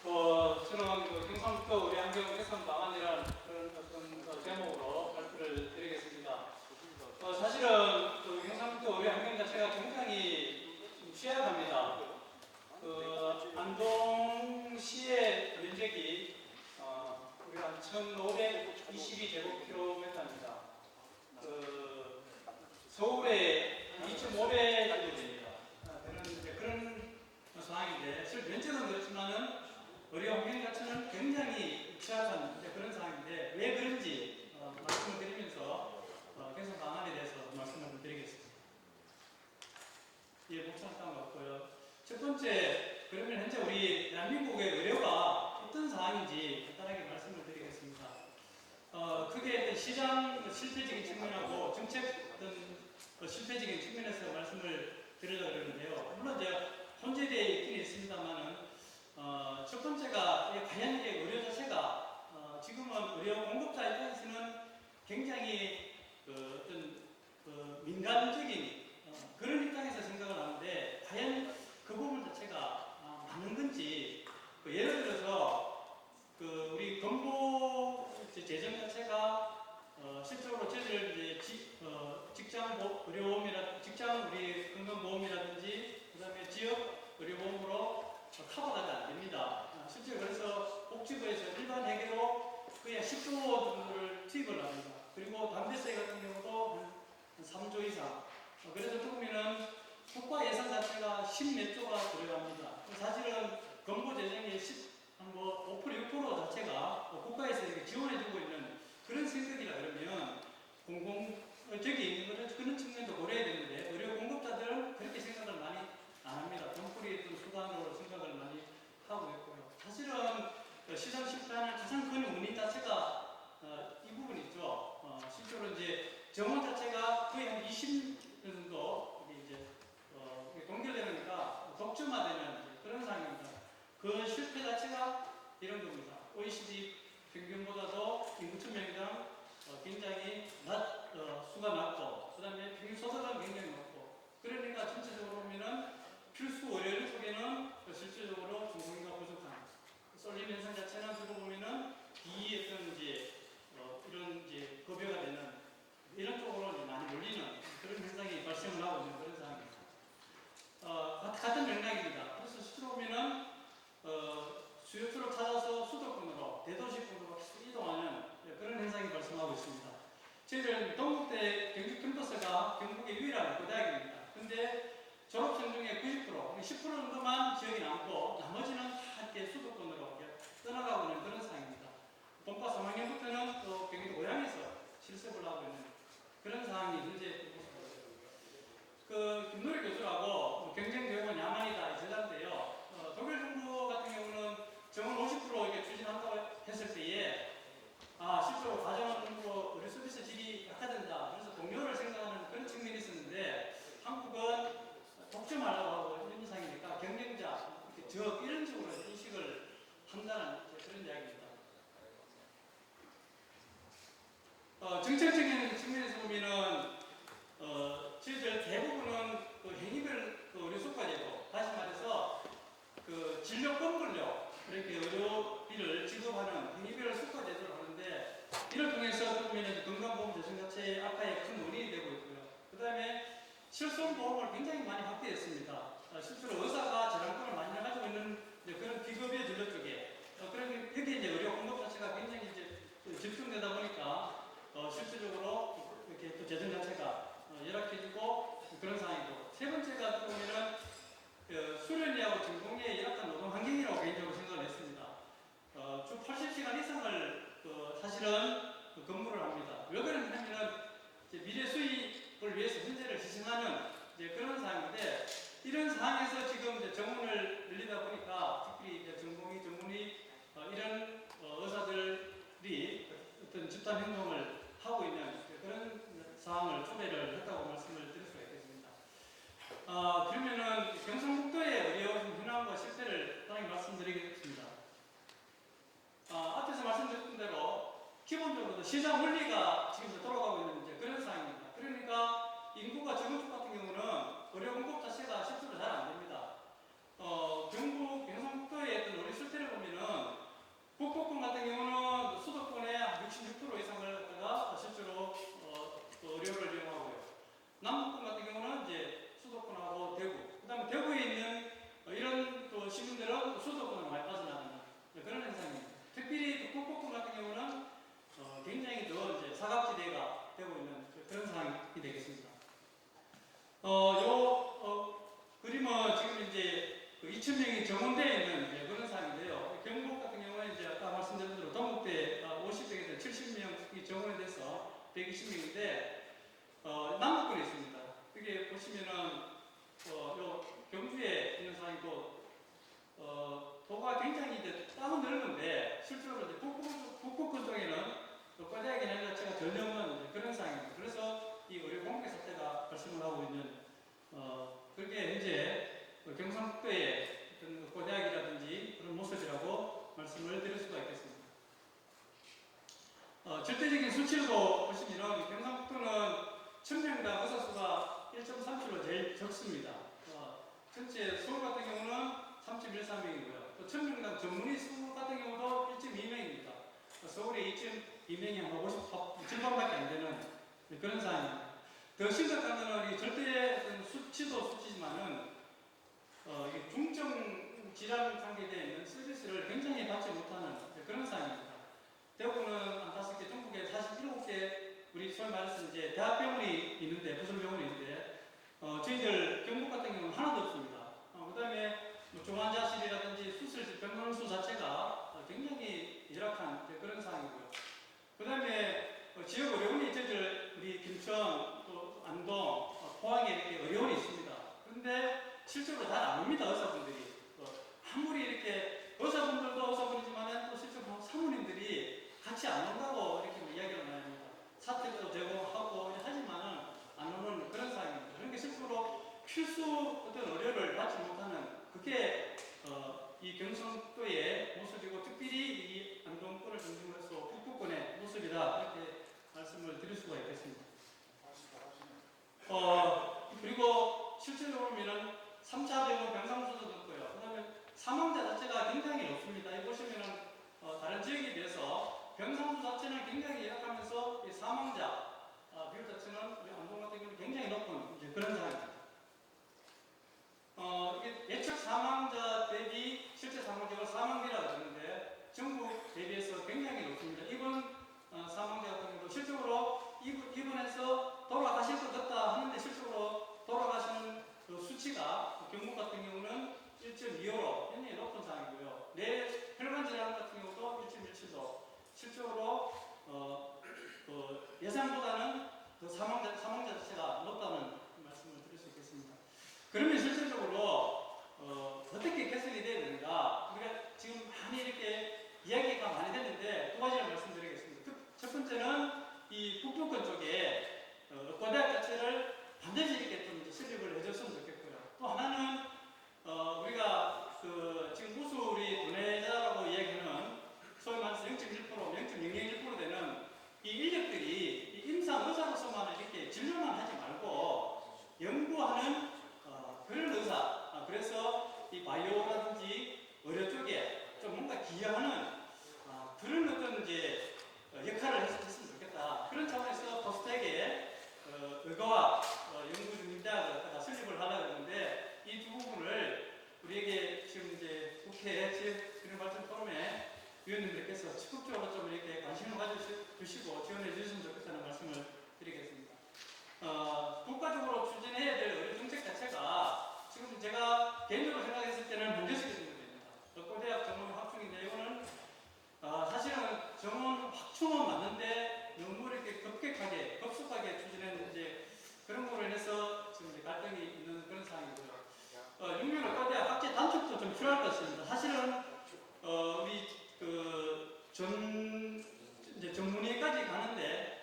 저는 경상북도 우리 환경 개선 방안이라는 그런 어떤 제목으로 발표를 드리겠습니다. 사실은 경상북도 우리 환경 자체가 굉장히 취약합니다. 안동시의 면적이 우리 한 1,522제곱킬로미터입니다. 서울에 2,500 정도 됩니다. 그런 상황인데, 실제 면적은 그렇지만은 우리 환경 자체는 굉장히 취약한 그런 상황인데, 왜 그런지 말씀을 드리면서 개선 방안에 대해서 말씀을 드리겠습니다. 예, 목차는 딴 것 같고요. 첫 번째, 그러면 현재 우리 대한민국의 의료가 어떤 상황인지 간단하게 말씀을 드리겠습니다. 크게 시장 실패적인 측면하고 정책 어떤 실패적인 측면에서 말씀을 드리려고 그러는데요. 물론 이제 혼재되어 있긴 있습니다만은 첫 번째가 과연 이게 의료 자체가 지금은 의료 공급자 입장에서는 굉장히 어떤 민감적인 그런 입장에서 생각을 하는데 과연 그 부분 자체가 맞는 건지 예를 들어서 우리 건보 재정 자체가 실제로 저희들 이제 직장 의료보험이라 직장 우리 건강보험이라든지 그다음에 지역 의료보험으로 커버가 안 됩니다. 실제 그래서 복지부에서 일반 회계로 거의 10조 정도를 투입을 합니다. 그리고 담배세 같은 경우도 한 3조 이상. 그래서 보면은 효과 예산 자체가 10몇 조가 들어갑니다. 사실은 건보 재정의 5% 6% 자체가 국가에서 이렇게 지원해주고 있는 그런 생각이라 그러면 공공적인 그런 측면도 고려해야 되는데 의료 공급자들은 그렇게 생각을 많이 안 합니다. 돈벌이 수단으로 생각을 많이 하고 있고요. 사실은 시장 실패하는 가장 큰 원인 자체가 이 부분이죠. 실제로 이제 정원 자체가 거의 한 20년 정도 이제 동결되니까 독점화되는 그런 상황입니다. 그 실패 자체가 이런 겁니다. OECD 평균보다도 인구 1000명당 굉장히 수가 낮고, 그 다음에 평균 소득은 굉장히 높고, 그러니까 전체적으로 보면은 필수 의료 쪽에는 실질적으로 중소기가 부족한 쏠림 현상 자체는 두고 보면은 어떤 이런 급여가 되는 이런 쪽으로 많이 몰리는 그런 현상이 발생을 하고 있는 그런 상황입니다. 같은 맥락입니다. 그래서 실제로 보면은 수요처를 찾아서 수도권으로 대도시권으로 이동하는 그런 현상이 발생하고 있습니다. 저희들 동국대 경북 캠퍼스가 경북의 유일한 고대학입니다. 근데 졸업생 중에 90%, 10% 정도만 지역이 남고 나머지는 다 이렇게 수도권으로 이렇게 떠나가고 있는 그런 상황입니다. 본과 3학년부터는 또 경기도 고향에서 실습을 하고 있는 그런 상황이 현재 김노리 교수라고 경쟁교육은 야만이다 제자인데요. 독일 정부 같은 경우는 정원 50% 이렇게 추진한다고 했을 때에 실제로 가정은 의료 서비스 질이 약화된다. 그래서 동료를 생각하는 그런 측면이 있었는데 한국은 독점하려고 하고 이런 상이니까 경쟁자, 이런 식으로 인식을 한다는 그런 이야기입니다. 정책적인 측면에서 보면은 저희들 대부분은 행위별 의료수가제도, 다시 말해서 진료 건물료 그렇게 의료비를 지급하는 행위별 수가제도를 하는데 이를 통해서 보면 건강보험 재정 자체의 악화에 큰 원인이 되고 있고요. 그 다음에 실손보험을 굉장히 많이 확대했습니다. 실제로 의사가 재량권을 많이 가지고 있는 그런 비급여 진료 쪽에 그런 여기 의료 공급 자체가 굉장히 집중되다 보니까 실질적으로 이렇게 또 재정 자체가 열악해지고 그런 상황이고, 세 번째가 보면은 수련의하고 전공의의 열악한 노동 환경이라고 개인적으로 생각을 했습니다. 주 80시간 이상을 사실은 근무를 합니다. 왜 그러냐면은 미래 수입을 위해서 현재를 희생하는 그런 상황인데, 이런 상황에서 지금 정원을 늘리다 보니까 특히 전공의, 전문의 이런 의사들이 어떤 집단 행동을 하고 있는 그런 상황을 초래를 했다고 말씀을 드릴 수가 있겠습니다. 그러면은 경상북도의 의료 현황과 실태를 간단히 말씀드리겠습니다. 앞에서 말씀드렸던 대로 기본적으로 시장 원리가 지금 돌아가고 있는 그런 상황입니다. 그러니까 인구가 경북과 정읍 같은 경우는 의료 공급 자체가 실제로 잘 안 됩니다. 경북 경상북도의 어떤 의료 실태를 보면은 북부권 같은 경우는 수도권의 66% 이상을 갖다가 실제로 그 의료를 이용하고요. 남부권 같은 경우는 이제 수도권하고 대구, 그다음에 대구에 있는 이런 또 시민들은 수도권으로 많이 빠져나가는 그런 현상입니다. 특별히 북부권 같은 경우는 굉장히 더 이제 사각지대가 되고 있는 그런 상황이 되겠습니다. 그림은 지금 이제 2,000명이 정원되어 있는 이제 그런 상황인데요. 경북 같은 경우는 이제 아까 말씀드린 대로 동국대 50명에서 70명이 정원이 돼서 120명인데 남부권에 있습니다. 여기 보시면은 요 경주에 있는 상황이고 도가 굉장히 이제 땅은 넓은데 실제로 이제 북부권 쪽에는 과대하게 는 자체가 전혀 그런 상황입니다. 그래서 이 의료 공백 사태가 발생을 하고 있는 그게 현재 경상북도의 어떤 고대학이라든지 그런 모습이라고 말씀을 드릴 수가 있겠습니다. 절대적인 수치도 보시면 경상북도는 1000명당 의사 수가 1.37로 제일 적습니다. 전체 서울 같은 경우는 3.13명이고요. 또 1000명당 전문의 수 같은 경우도 1.2명입니다. 서울에 2.2명이 한 57명밖에 안 되는 그런 상황입니다. 더 심각한 것은 이 절대 수치도 수치지만은 이게 중증 질환 관계되어 있는 서비스를 굉장히 받지 못하는 그런 상황입니다. 대구는 한 5개, 전국에 47개 우리 소위 말해서 이제 대학병원이 있는데 부설병원이 있는데 저희들 경북 같은 경우는 하나도 없습니다. 그다음에 중환자실이라든지 수술실 병원수 자체가 굉장히 열악한 그런 상황이고요. 그다음에 지역 의료원이 저희들 우리 김천, 또 안동, 포항에 이렇게 의료원이 있습니다. 그런데 실제로 잘 안 옵니다, 의사분들이. 아무리 이렇게 의사분들도 의사분이지만 또 실제로 사모님들이 같이 안 온다고 이렇게 이야기를 많이 합니다. 사택도 제공하고 하지만은 안 오는 그런 상황입니다. 그러니까 실제로 필수 어떤 의료를 받지 못하는 그게 이 경상도의 모습이고 특별히 이 안동권을 중심으로 해서 북부권의 모습이다 이렇게 말씀을 드릴 수가 있겠습니다. 그리고 실제로 보면은 3차 병원 병상수도 높고요. 그다음에 사망자 자체가 굉장히 높습니다. 이 보시면은 다른 지역에 비해서 병상수 자체는 굉장히 약하면서 이 사망자 비율 자체는 우리 안동 같은 경우는 굉장히 높은 이제 그런 상황입니다. 이게 예측 사망자 대비 실제 사망자가 사망비라고 하는데 전국 대비해서 굉장히 높습니다. 입원 사망자 같은 경우도 실적으로 입원해서 돌아가실 것 같다 하는데 실적으로 돌아가시는 그 수치가 경북 같은 경우는 1.25로 굉장히 높은 상황이고요. 뇌 혈관 질환 같은 경우도 1.17도 실적으로 예상보다는 그 사망자 자체가 높다는 말씀을 드릴 수 있겠습니다. 그러면 실질적으로 어떻게 개선이 돼야 되는가? 우리가 지금 많이 이렇게 이야기가 많이 됐는데 두 가지를 말씀드리겠습니다. 첫 번째는 이 북부권 쪽에 의과대학 자체를 반드시 이렇게 좀 설립을 해줬으면 좋겠고요. 또 하나는 우리가 지금 우수 우리 도내자라고 이야기하는 소위 말해서 0.1%, 0.001% 되는 이 인력들이 이 임상 의사로서만 이렇게 진료만 하지 말고 연구하는 그런 의사, 그래서 이 바이오라든지 의료 쪽에 좀 뭔가 기여하는 그런 어떤 이제 역할을 했으면 좋겠다. 그런 차원에서 포스텍에 의과와 연구중심대학을 설립을 하려고 하는데 이 두 부분을 우리에게 지금 이제 국회 지역 발전 포럼에 위원님들께서 적극적으로 좀 이렇게 관심을 가져주시고 지원해 주셨으면 좋겠다는 말씀을 드리겠습니다. 국가적으로 추진해야 될 의료 정책 자체가 지금 제가 개인적으로 생각했을 때는 문제식이 정도입니다. 의과대학 정원 확충인데 이거는 사실은 정원 확충은 맞는데 너무 이렇게 급속하게 추진했는 이제 그런 거로 인해서 지금 이제 갈등이 있는 그런 상황이고요. 6년 의과대학 학제 단축도 좀 필요할 것 같습니다. 사실은 우리 이제 전문의까지 가는데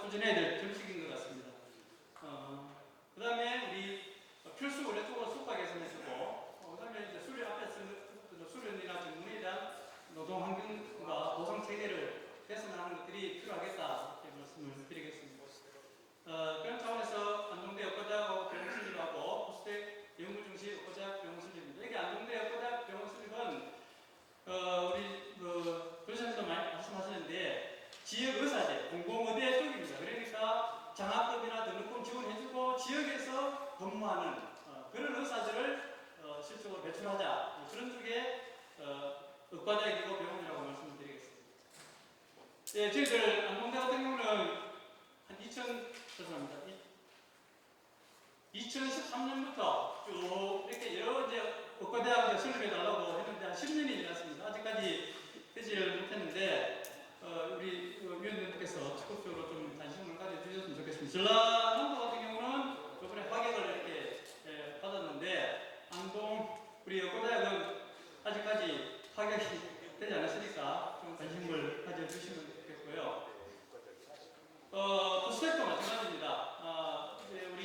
추진해야 될 정책인 것 같습니다. 그 다음에 우리 필수 의료 쪽으로 수가 개선해주고, 그 다음에 이제 수련 앞에서 수련이나 전문에 대한 노동 환경과 보상 체계를 개선하는 것들이 필요하겠다 이렇게 말씀을 드리겠습니다. 그런 차원에서 안동대 의과대학하고 병원 설립하고 포스텍 연구중심 의과대학 병원 설립입니다. 이게 안동대 의과대학 병원 설립은 우리 교수님도 많이 말씀하셨는데 지역 의사제, 공공의대 쪽입니다. 그러니까 장학금이나 등록금 지원해주고 지역에서 근무하는 그런 의사들을 실적으로 배출하자, 그런 쪽의 의과대학이고 병원이라고 말씀을 드리겠습니다. 예, 저희들 안동대 같은 경우는 한 2013년부터 쭉 이렇게 여러 이제 의과대학 설립해 달라고 했는데 한 10년이 지났습니다. 아직까지 되지를 못했는데 우리 위원님께서 적극적으로 좀 관심을 가져주셨으면 좋겠습니다. 전라남도 같은 경우는 이번에 파격을 이렇게 받았는데 안동 우리 의과대학은 아직까지 파격이 되지 않았으니까 좀 관심을 가져주시면 좋겠고요. 포스텍도 마찬가지입니다. 이제 우리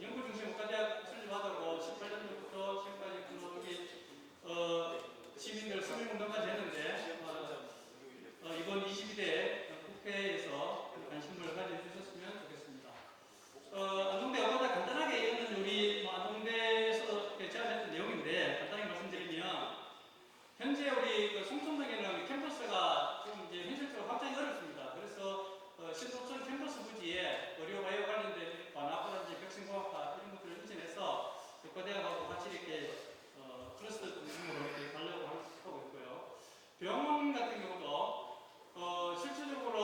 연구중심 의과대학 설립하다고 18년도부터 지금까지 시민들 서명운동까지 했는데 이번 22대 국회에서 관심을 가져주셨으면 좋겠습니다. 안동대 의과대학 간단하게 이거는 우리 안동대에서 제안했던 내용인데 간단히 말씀드리면 현재 우리 송천동에는 캠퍼스가 좀 이제 현실적으로 확장이 어렵습니다. 그래서 신속천 캠퍼스 부지에 의료바이오 관련된 관학과라든지 백신공학과 이런 것들을 인진해서 의과대학하고 같이 이렇게 클러스터 중심으로 이렇게 가려고 하고 있고요. 병원 같은 경우도 실질적으로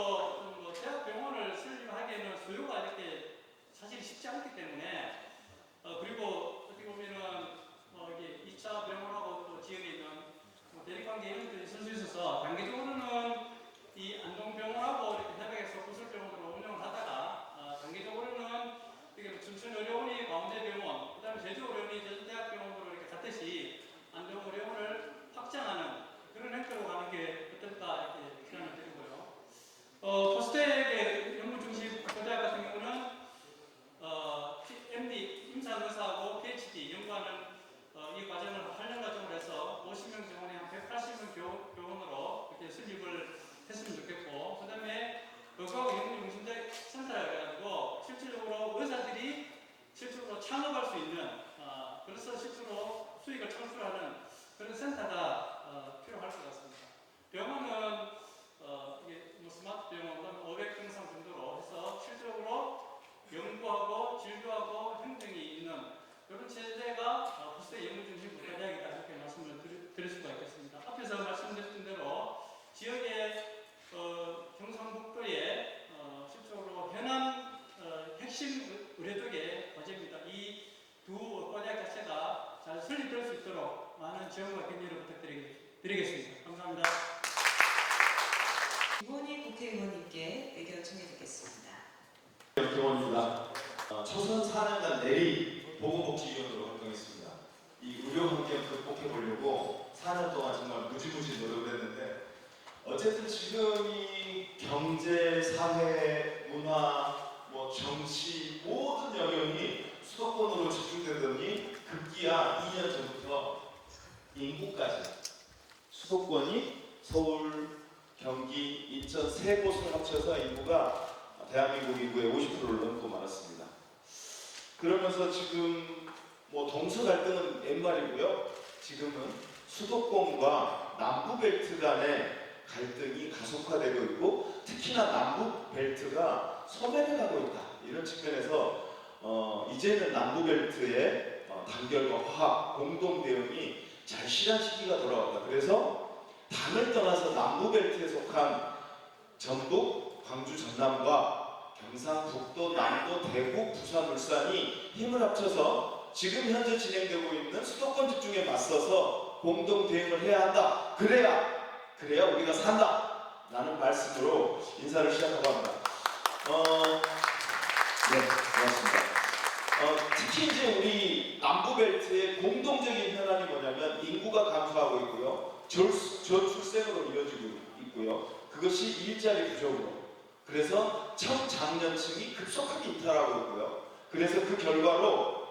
대학 병원을 설립하기에는 수요가 이렇게 사실 쉽지 않기 때문에 그리고 어떻게 보면은 이게 2차 병원하고 또 지역에 있는 대립관계 이런 것들이 있을 수 있어서 단계적으로는 이 안동병원하고 이렇게 협약해서 구설병원으로 운영을 하다가 단계적으로는 이게 춘천의료원이 광운대병원, 그다음에 제주의료원이 제주대학병원으로 이렇게 갔듯이 안동의료원을 확장하는 그런 행태로 가는 게 어떨까 이렇게 제안을 드리고요. 포스텍의 연구중심 의과대학 같은 경우는 MD 임상의사하고 PhD 연구하는 이 과정을 8년 과정을 해서 50명 정원에 한 180명 교원으로 이렇게 설립을 했으면 좋겠고, 그 다음에 의과학 연구중심적 센터라 해가지고 실질적으로 의사들이 실질적으로 창업할 수 있는 그래서 실제로 수익을 창출하는 그런 센터가 필요할 것 같습니다. 병원은 이게 스마트 병원 500평상 정도로 해서 실질적으로 연구하고 진료하고 행정이 있는 이런 체제가 포스텍 연구중심 의과대학이다 이렇게 말씀을 드릴 수가 있겠습니다. 앞에서 말씀드렸던 대로 지역의 경상북도의 실질적으로 현안 핵심 의료 쪽의 과제입니다. 이 두 의과대학 자체가 잘 설립될 수 있도록 많은 지원과 격려를 부탁드리겠습니다. 감사합니다. 김원희 국회의원님께 의견 청해 듣겠습니다. 김원입니다. 초선 4년간 내리 보건복지위원으로 활동했습니다. 이 의료 환경 극복해보려고 4년 동안 정말 무지무지 노력을 했는데 어쨌든 지금 이 경제, 사회, 문화, 정치 모든 영역이 수도권으로 집중되더니 급기야 2년 전부터 인구까지 수도권이 서울, 경기, 인천 세 곳을 합쳐서 인구가 대한민국 인구의 50%를 넘고 말았습니다. 그러면서 지금 동서 갈등은 옛말이고요. 지금은 수도권과 남부벨트 간의 갈등이 가속화되고 있고 특히나 남부벨트가 소멸해 가고 있다. 이런 측면에서 이제는 남부벨트의 단결과 화합, 공동 대응이 잘 실현 시기가 돌아왔다. 그래서 당을 떠나서 남부벨트에 속한 전북, 광주, 전남과 경상북도, 남도, 대구, 부산, 울산이 힘을 합쳐서 지금 현재 진행되고 있는 수도권 집중에 맞서서 공동 대응을 해야 한다. 그래야 우리가 산다. 라는 말씀으로 인사를 시작하고 합니다. 네, 고맙습니다. 특히 이제 우리 남부벨트의 공동적인 현안이 뭐냐면 인구가 감소하고 있고요. 저출생으로 이어지고 있고요. 그것이 일자리 부족으로. 그래서 장년층이 급속하게 이탈하고 있고요. 그래서 그 결과로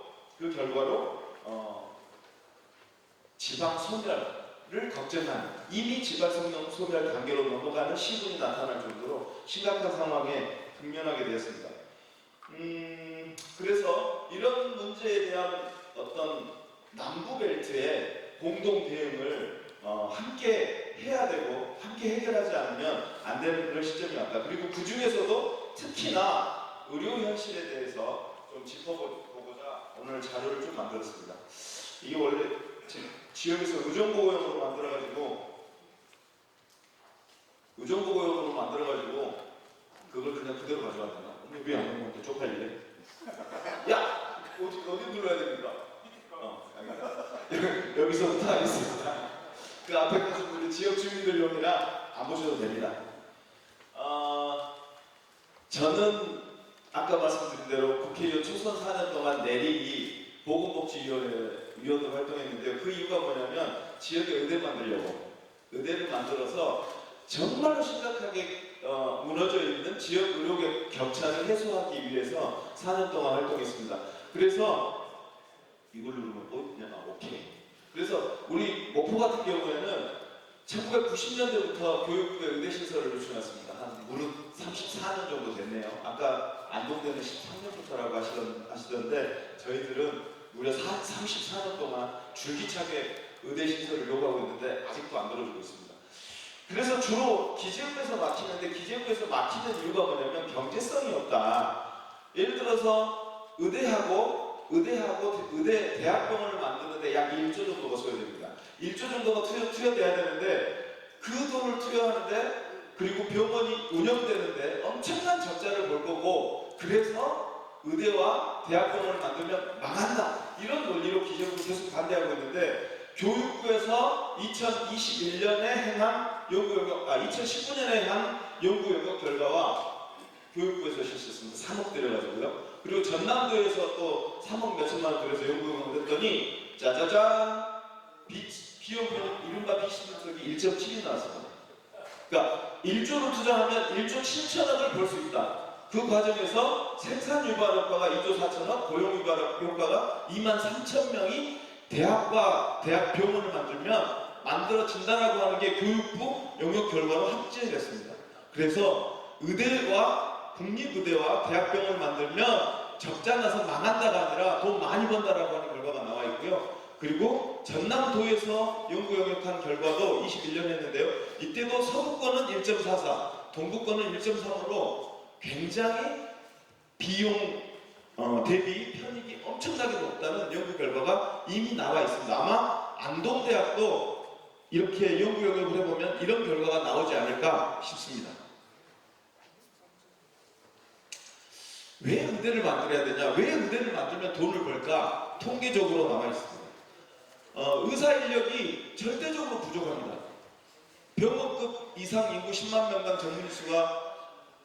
지방 소멸을 걱정하는, 이미 지방 소멸 단계로 넘어가는 신분이 나타날 정도로 심각한 상황에 직면하게 되었습니다. 그래서 이런 문제에 대한 어떤 남부벨트의 공동 대응을 함께 해야 되고 함께 해결하지 않으면 안 되는 그런 시점이 왔다. 그리고 그 중에서도 특히나 의료 현실에 대해서 좀 짚어보고자 오늘 자료를 좀 만들었습니다. 이게 원래 지역에서 의정보고용으로 만들어가지고 그걸 그냥 그대로 가져왔잖아. 근데 왜 안 하는 건데 쪽팔리래? 야! 어디 눌러야 됩니까? 여기서부터 하겠습니다. 그 앞에 가신 분들 지역 주민들용이라 안 보셔도 됩니다. 저는 아까 말씀드린 대로 국회의원 초선 4년 동안 내리기 보건복지위원으로 활동했는데요. 그 이유가 뭐냐면 지역에 의대를 만들어서 정말로 심각하게 무너져 있는 지역 의료 격차를 해소하기 위해서 4년 동안 활동했습니다. 그래서 이걸 누르면 오케이. 그래서 우리 목포 같은 경우에는 1990년대부터 교육부에 의대시설을 요청했습니다. 한 무릇 34년 정도 됐네요. 아까 안동대는 13년부터라고 하시던데 저희들은 무려 34년 동안 줄기차게 의대시설을 요구하고 있는데 아직도 안 들어주고 있습니다. 그래서 주로 기재부에서 막히는데 기재부에서 막히는 이유가 뭐냐면 경제성이 없다. 예를 들어서 의대 대학병원을 만드는데 약 1조 정도가 소요됩니다. 1조 정도가 투여돼야 되는데 그 돈을 투여하는데 그리고 병원이 운영되는데 엄청난 적자를 볼 거고 그래서 의대와 대학병원을 만들면 망한다. 이런 논리로 기재부는 계속 반대하고 있는데 교육부에서 2021년에 행한 2019년에 한 연구 영역 결과와 교육부에서 실시했습니다. 3억 들여가지고요. 그리고 전남도에서 또 3억 몇천만 원 들여서 연구 영역을 했더니 짜자잔 비용표는 이른바 비시분석이 1.7이 나왔습니다. 그러니까 1조를 투자하면 1조 7천억을 벌 수 있다. 그 과정에서 생산 유발 효과가 2조 4천억, 고용 유발 효과가 2만 3천 명이 대학과 대학 병원을 만들어진다라고 하는 게 교육부 영역 결과로 확진이 됐습니다. 그래서 국립의대와 대학병원을 만들면 적자 나서 망한다가 아니라 돈 많이 번다라고 하는 결과가 나와 있고요. 그리고 전남도에서 연구 영역한 결과도 21년 했는데요. 이때도 서구권은 1.44, 동구권은 1.3으로 굉장히 비용 대비 편익이 엄청나게 높다는 연구 결과가 이미 나와 있습니다. 아마 안동대학도 이렇게 연구 영역을 해보면 이런 결과가 나오지 않을까 싶습니다. 왜 의대를 만들어야 되냐? 왜 의대를 만들면 돈을 벌까? 통계적으로 나와 있습니다. 의사 인력이 절대적으로 부족합니다. 병원급 이상 인구 10만 명당 전문의 수가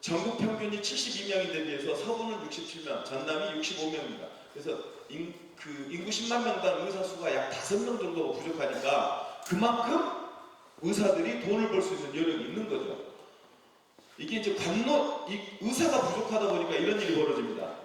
전국 평균이 72명인데 비해서 서구는 67명, 전남이 65명입니다. 그래서 인구 10만 명당 의사 수가 약 5명 정도가 부족하니까 그만큼 의사들이 돈을 벌 수 있는 여력이 있는 거죠. 이게 이제 의사가 부족하다 보니까 이런 일이 벌어집니다.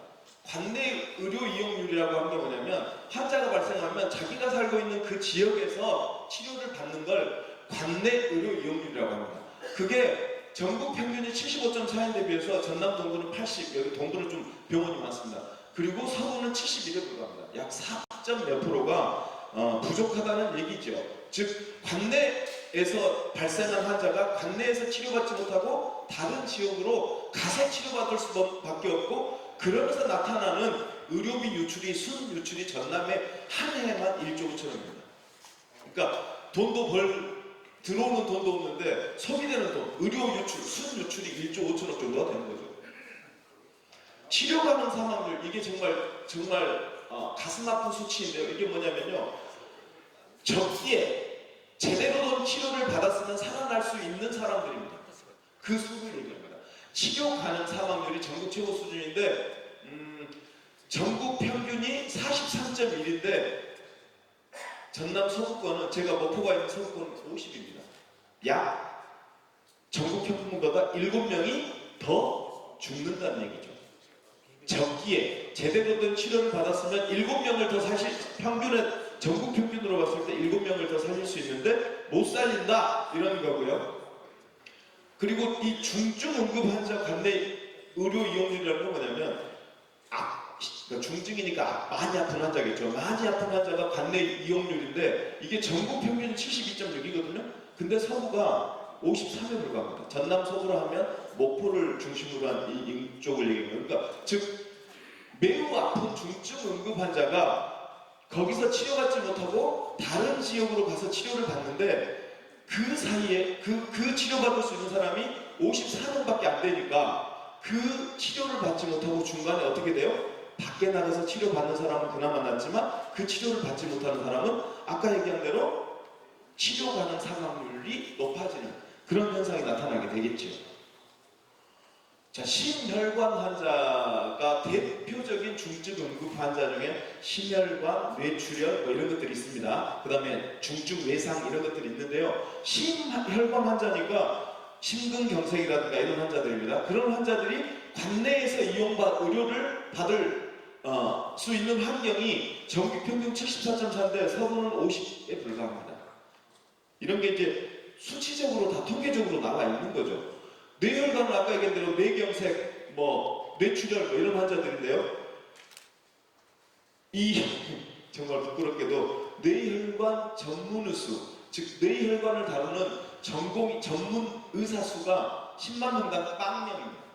관내 의료 이용률이라고 하는 게 뭐냐면 환자가 발생하면 자기가 살고 있는 그 지역에서 치료를 받는 걸 관내 의료 이용률이라고 합니다. 그게 전국 평균이 75.4인데 비해서 전남 동구는 80, 여기 동구는 좀 병원이 많습니다. 그리고 서구는 71에 불과합니다. 약 4몇 프로가 부족하다는 얘기죠. 즉 관내에서 발생한 환자가 관내에서 치료받지 못하고 다른 지역으로 가서 치료받을 수밖에 없고 그러면서 나타나는 의료비 유출이 순 유출이 전남에 한 해에만 1조 5천억입니다. 그러니까 들어오는 돈도 없는데 소비되는 돈, 의료 유출, 순 유출이 1조 5천억 정도가 되는 거죠. 치료 가능 사망률, 이게 정말 가슴 아픈 수치인데요. 이게 뭐냐면요. 적기에 제대로 된 치료를 받았으면 살아날 수 있는 사람들입니다. 그 수를 얘기합니다. 치료 가능 사망률이 전국 최고 수준인데 전국 평균이 43.1인데 전남 서구권은 제가 목포가 있는 서구권은 50입니다. 약 전국 평균보다 7명이 더 죽는다는 얘기죠. 적기에 제대로 된 치료를 받았으면 7명을 더 사실 평균에 전국 평균으로 봤을 때 7명을 더 살릴 수 있는데 못 살린다 이런 거고요. 그리고 이 중증 응급 환자 관내 의료 이용률이라는 건 뭐냐면 그러니까 중증이니까 많이 아픈 환자겠죠. 많이 아픈 환자가 관내 이용률인데 이게 전국 평균 72.6이거든요. 근데 서구가 53에 불과합니다. 전남 서구로 하면 목포를 중심으로 한 이쪽을 얘기해요. 그러니까 즉 매우 아픈 중증 응급 환자가 거기서 치료받지 못하고 다른 지역으로 가서 치료를 받는데 그 사이에 그 치료받을 수 있는 사람이 54명밖에 안 되니까 그 치료를 받지 못하고 중간에 어떻게 돼요? 밖에 나가서 치료받는 사람은 그나마 낫지만 그 치료를 받지 못하는 사람은 아까 얘기한 대로 치료 가능 사망률이 높아지는 그런 현상이 나타나게 되겠죠. 자, 심혈관 환자가 대표적인 중증 응급 환자 중에 심혈관, 뇌출혈 뭐 이런 것들이 있습니다. 그 다음에 중증 외상 이런 것들이 있는데요. 심혈관 환자니까 심근경색이라든가 이런 환자들입니다. 그런 환자들이 관내에서 의료를 받을 수 있는 환경이 전국 평균 74.4인데 서구는 50에 불과합니다. 이런 게 이제 수치적으로 다 통계적으로 나와 있는 거죠. 뇌혈관은 아까 얘기한 대로 뇌경색, 뇌출혈 이런 환자들인데요. 이 정말 부끄럽게도 뇌혈관 전문 의수, 즉 뇌혈관을 다루는 전문 의사 수가 10만 명당 0명입니다.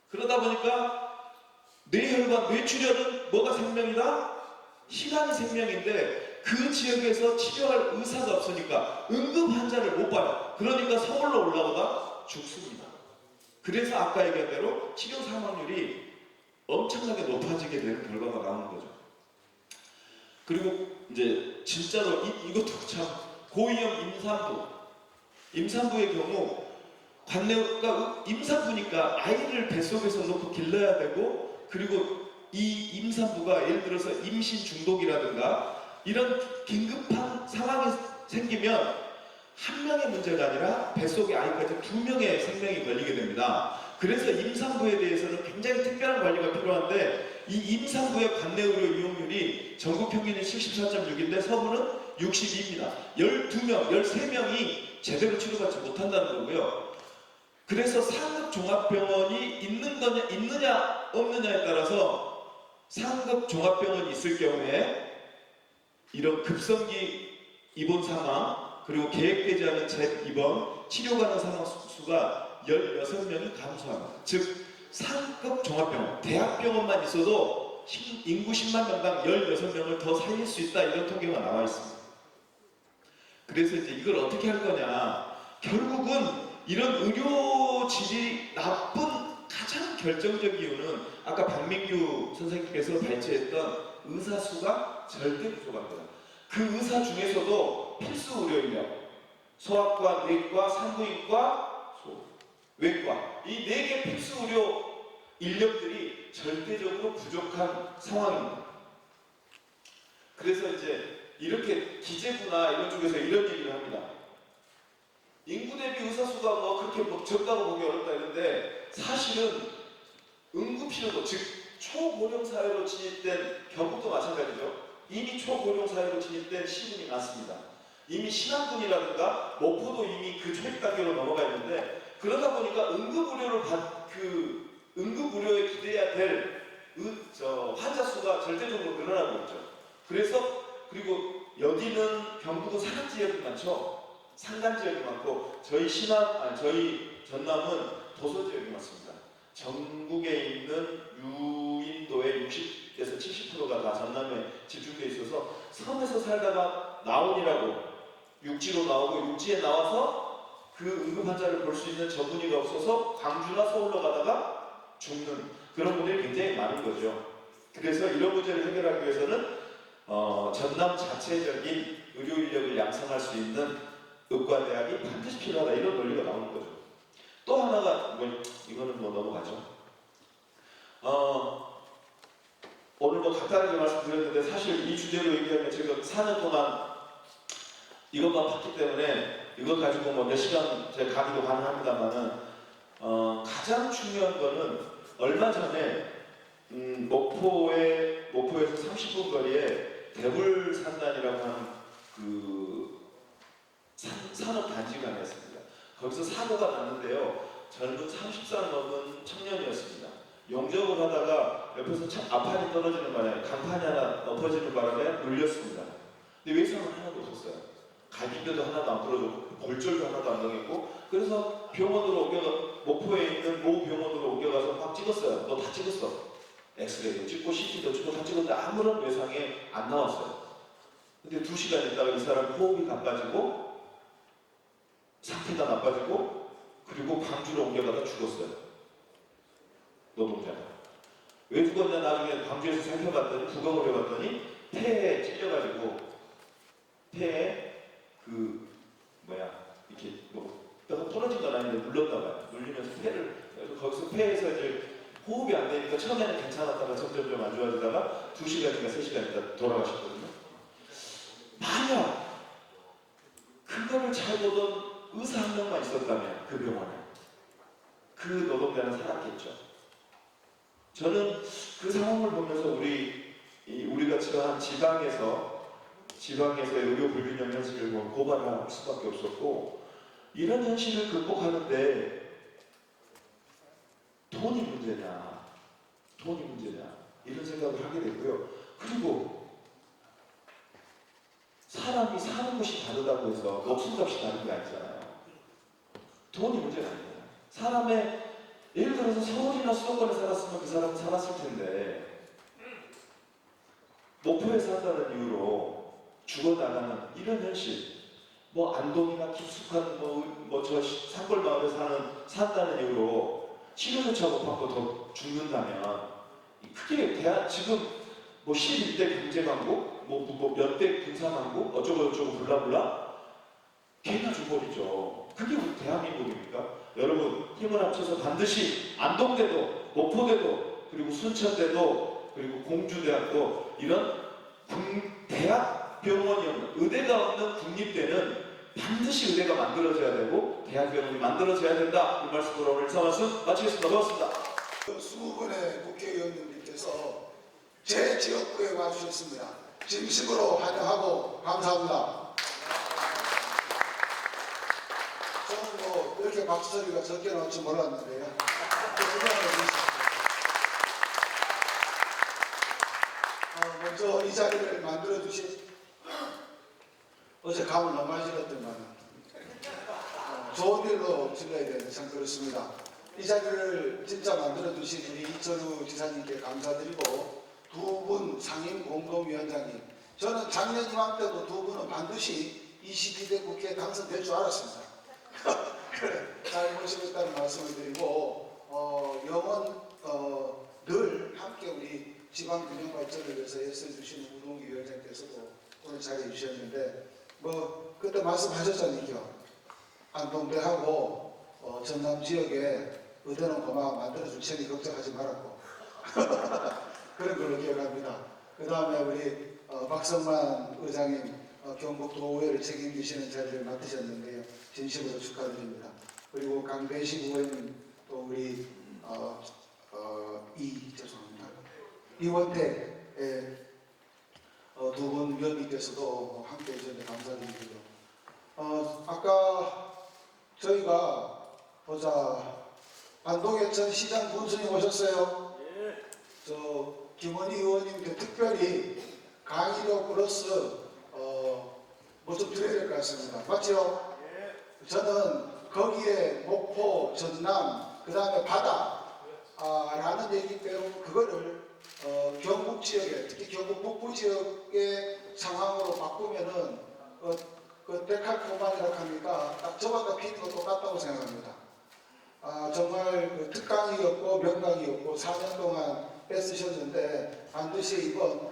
그러다 보니까 뇌혈관, 뇌출혈은 뭐가 생명이다? 시간이 생명인데 그 지역에서 치료할 의사가 없으니까 응급 환자를 못 봐요. 그러니까 서울로 올라오다 죽습니다. 그래서 아까 얘기한 대로 치료 사망률이 엄청나게 높아지게 되는 결과가 나오는 거죠. 그리고 이제 진짜로 이것도 참 고위험 임산부의 경우 관내가 임산부니까 아이를 뱃속에서 놓고 길러야 되고 그리고 이 임산부가 예를 들어서 임신 중독이라든가 이런 긴급한 상황이 생기면 한 명의 문제가 아니라 뱃속의 아이까지 2명의 생명이 걸리게 됩니다. 그래서 임산부에 대해서는 굉장히 특별한 관리가 필요한데 이 임산부의 관내 의료 이용률이 전국 평균이 74.6인데 서구는 62입니다. 12명, 13명이 제대로 치료받지 못한다는 거고요. 그래서 상급 종합병원이 있느냐 없느냐에 따라서 상급 종합병원이 있을 경우에 이런 급성기 입원 사망 그리고 계획되지 않은 재입원 치료 가능 사망 수가 16명이 감소합니다. 즉 상급 종합병원 대학병원만 있어도 인구 10만 명당 16명을 더 살릴 수 있다 이런 통계가 나와 있습니다. 그래서 이제 이걸 어떻게 할 거냐 결국은 이런 의료 질이 나쁜 가장 결정적 이유는 아까 박민규 선생님께서 발제했던 의사 수가 절대 부족합니다. 그 의사 중에서도 필수 의료 인력, 소아과, 내과, 산부인과, 외과 이 4개 필수 의료 인력들이 절대적으로 부족한 상황입니다. 그래서 이제 이렇게 기재부나 이런 쪽에서 이런 얘기를 합니다. 인구 대비 의사 수가 그렇게 적다고 보기 어렵다 이런데 사실은 응급실도 즉 초고령 사회로 진입된 경북도 마찬가지죠. 이미 초고령 사회로 진입된 시군이 많습니다. 이미 신안군이라든가 목포도 이미 그 초입 단계로 넘어가 있는데 그러다 보니까 응급의료에 기대해야 될 환자 수가 절대적으로 늘어나고 있죠. 그리고 여기는 경북은 산간 지역이 많죠. 산간 지역이 많고 저희 전남은 도서 지역이 많습니다. 전국에 있는 유인도의 60에서 70%가 다 전남에 집중되어 있어서 섬에서 살다가 나온이라고 육지로 나오고 육지에 나와서 그 응급 환자를 볼 수 있는 전문의가 없어서 광주나 서울로 가다가 죽는 그런 분들이 굉장히 많은 거죠. 그래서 이런 문제를 해결하기 위해서는 전남 자체적인 의료 인력을 양성할 수 있는 의과대학이 반드시 필요하다 이런 논리가 나오는 거죠. 또 하나가 이거는 넘어가죠. 오늘 간단하게 말씀드렸는데 사실 이 주제로 얘기하면 제가 4년 동안 이것만 봤기 때문에 이것 가지고 몇 시간 제가 강의도 가능합니다만은 가장 중요한 거는 얼마 전에 목포에서 30분 거리에 대불산단이라고 하는 그 산업 단지가 하나 있습니다. 거기서 사고가 났는데요. 젊은 30살 넘은 청년이었습니다. 영접을 하다가 옆에서 앞판이 떨어지는 바람에 강판이 하나 엎어지는 바람에 눌렸습니다. 근데 외상은 하나도 없었어요. 갈비뼈도 하나도 안 부러졌고 골절도 하나도 안 당했고, 그래서 병원으로 목포에 있는 모 병원으로 옮겨가서 막 찍었어요. 너 다 찍었어. 엑스레이도 찍고 CT도 찍고 다 찍었는데 아무런 외상이 안 나왔어요. 근데 2시간 있다가 이 사람 호흡이 가빠지고 상태가 나빠지고 그리고 광주로 옮겨가다 죽었어요. 노동자가. 왜 죽었냐 나중에 광주에서 살펴봤더니 부검을 해봤더니 폐에 찔려가지고 폐에 이렇게 뼈가 떨어진 건 아닌데 눌렀나 봐요. 눌리면서 그래서 거기서 폐에서 이제 호흡이 안 되니까 처음에는 괜찮았다가 점점 안 좋아지다가 2시간인가 3시간 있다 돌아가셨거든요. 만약 그거를 잘 보던 의사 한 명만 있었다면 그 병원에 그 노동자는 살았겠죠. 저는 그 상황을 보면서 우리가 처한 지방에서의 의료 불균형 현실을 고발할 수밖에 없었고, 이런 현실을 극복하는데 돈이 문제냐 이런 생각을 하게 되고요. 그리고 사람이 사는 곳이 다르다고 해서 목숨값이 다른 게 아니잖아요. 돈이 문제가 아니에요. 사람의 예를 들어서 서울이나 수도권에 살았으면 그 사람은 살았을 텐데 목포에 산다는 이유로 죽어나가는 이런 현실, 안동이나 깊숙한 저 산골마을에 산다는 이유로 치료조차 못 받고 더 죽는다면 그게 지금 11대 경제강국, 몇 대 군사강국, 어쩌고 블라블라 개나 줘버리죠. 그게 우리 대한민국입니까? 여러분 힘을 합쳐서 반드시 안동대도, 목포대도, 그리고 순천대도, 그리고 공주대학도 이런 대학병원이 없는, 의대가 없는 국립대는 반드시 의대가 만들어져야 되고 대학병원이 만들어져야 된다. 이 말씀으로 오늘 인사 말씀 마치겠습니다. 고맙습니다. 20분의 국회의원님께서 제 지역구에 와주셨습니다. 진심으로 환영하고 감사합니다. 저는 이렇게 박수소리가 적게 나올 줄 몰랐는데요. 먼저 이 자리를 만들어주신, 어제 감을 너무 많이 질렀더만 좋은 일로 질러야 되는데 참 그렇습니다. 이 자리를 진짜 만들어주신 우리 이철우 지사님께 감사드리고, 두 분 상임 공동위원장님, 저는 작년 이맘때도 두 분은 반드시 22대 국회에 당선될 줄 알았습니다. 잘 모시겠다는 말씀을 드리고, 영원 늘 함께 우리 지방균형 발전을 위해서 애써주시는 우동기 위원장께서도 오늘 자리해 주셨는데, 그때 말씀하셨잖아요. 안동대하고 전남 지역에 의대는 고마워 만들어줄 테니 걱정하지 말았고 그런 걸로 기억합니다. 그 다음에 우리 박성만 의장님 경북도의회를 책임지시는 자리를 맡으셨는데요. 진심으로 축하드립니다. 그리고 강대식 의원님, 또 우리 죄송합니다. 이원택 두 분 위원님께서도 함께 해주셨는데 감사드리고요. 아까 저희가 안동에 전 시장 군수님 오셨어요? 예. 저 김원희 의원님께 특별히 강의료 플러스 좀 드려야 될 것 같습니다. 맞죠? 예. 저는 거기에 목포, 전남, 그 다음에 바다라는 얘기 때문에 그거를 경북 지역에, 특히 경북 북부 지역의 상황으로 바꾸면은 그 데칼코마니라고 하니까 딱 저보다 피는 거 똑같다고 생각합니다. 정말 특강이었고 명강이었고 4년 동안 뺏으셨는데 반드시 이번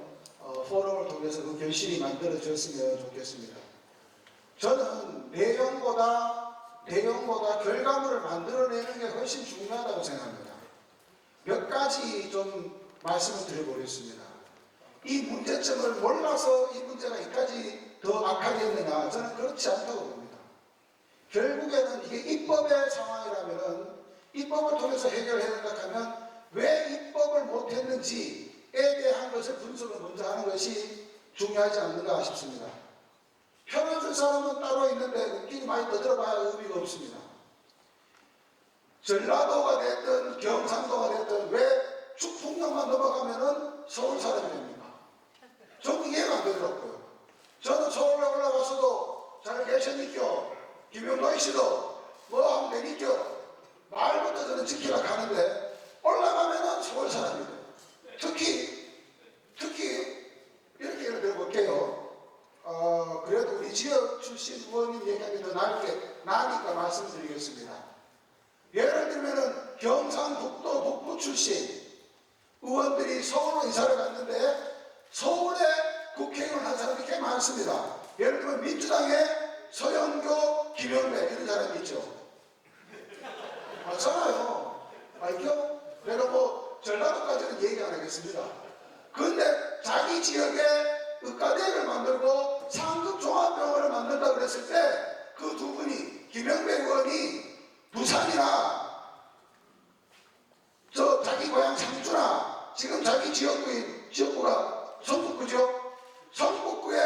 포럼을 통해서 그 결실이 만들어졌으면 좋겠습니다. 저는 내용보다 결과물을 만들어내는 게 훨씬 중요하다고 생각합니다. 몇 가지 좀 말씀을 드려보겠습니다. 이 문제점을 몰라서 이 문제가 이까지 더 악화되었느냐, 저는 그렇지 않다고 봅니다. 결국에는 이게 입법의 상황이라면 입법을 통해서 해결해야 된다 하면 왜 입법을 못했는지에 대한 것을 분석을 먼저 하는 것이 중요하지 않는가 싶습니다. 표를 줄 사람은 따로 있는데 우리끼리 많이 떠들어봐야 의미가 없습니다. 전라도가 됐든 경상도가 됐든 왜 축풍령만 넘어가면은 서울 사람이 됩니까? 저는 이해가 안 되더라고요. 저는 서울에 올라가서도 잘 계셨니까 김영노 씨도 뭐 하면 되니까 말부터 저는 지키라 가는데 올라가면은 서울 사람이 돼요. 특히 이렇게 예를 들어볼게요. 그래도 우리 지역 출신 의원님 얘기하기 더 나니까 말씀드리겠습니다. 예를 들면은 경상북도 북부 출신 의원들이 서울로 이사를 갔는데 서울에 국회의원 한 사람이 꽤 많습니다. 예를 들면 민주당의 서영교, 김영배 이런 사람이 있죠. 맞잖아요. 알죠? 내가 뭐 전라도까지는 얘기 안 하겠습니다. 그런데 자기 지역에 의과대학을 만들고 상급 종합병원을 만든다 그랬을 때 그 두 분이 김영배 의원이 부산이나 저 자기 고향 상주나 지금 자기 지역구가 성북구죠. 성북구에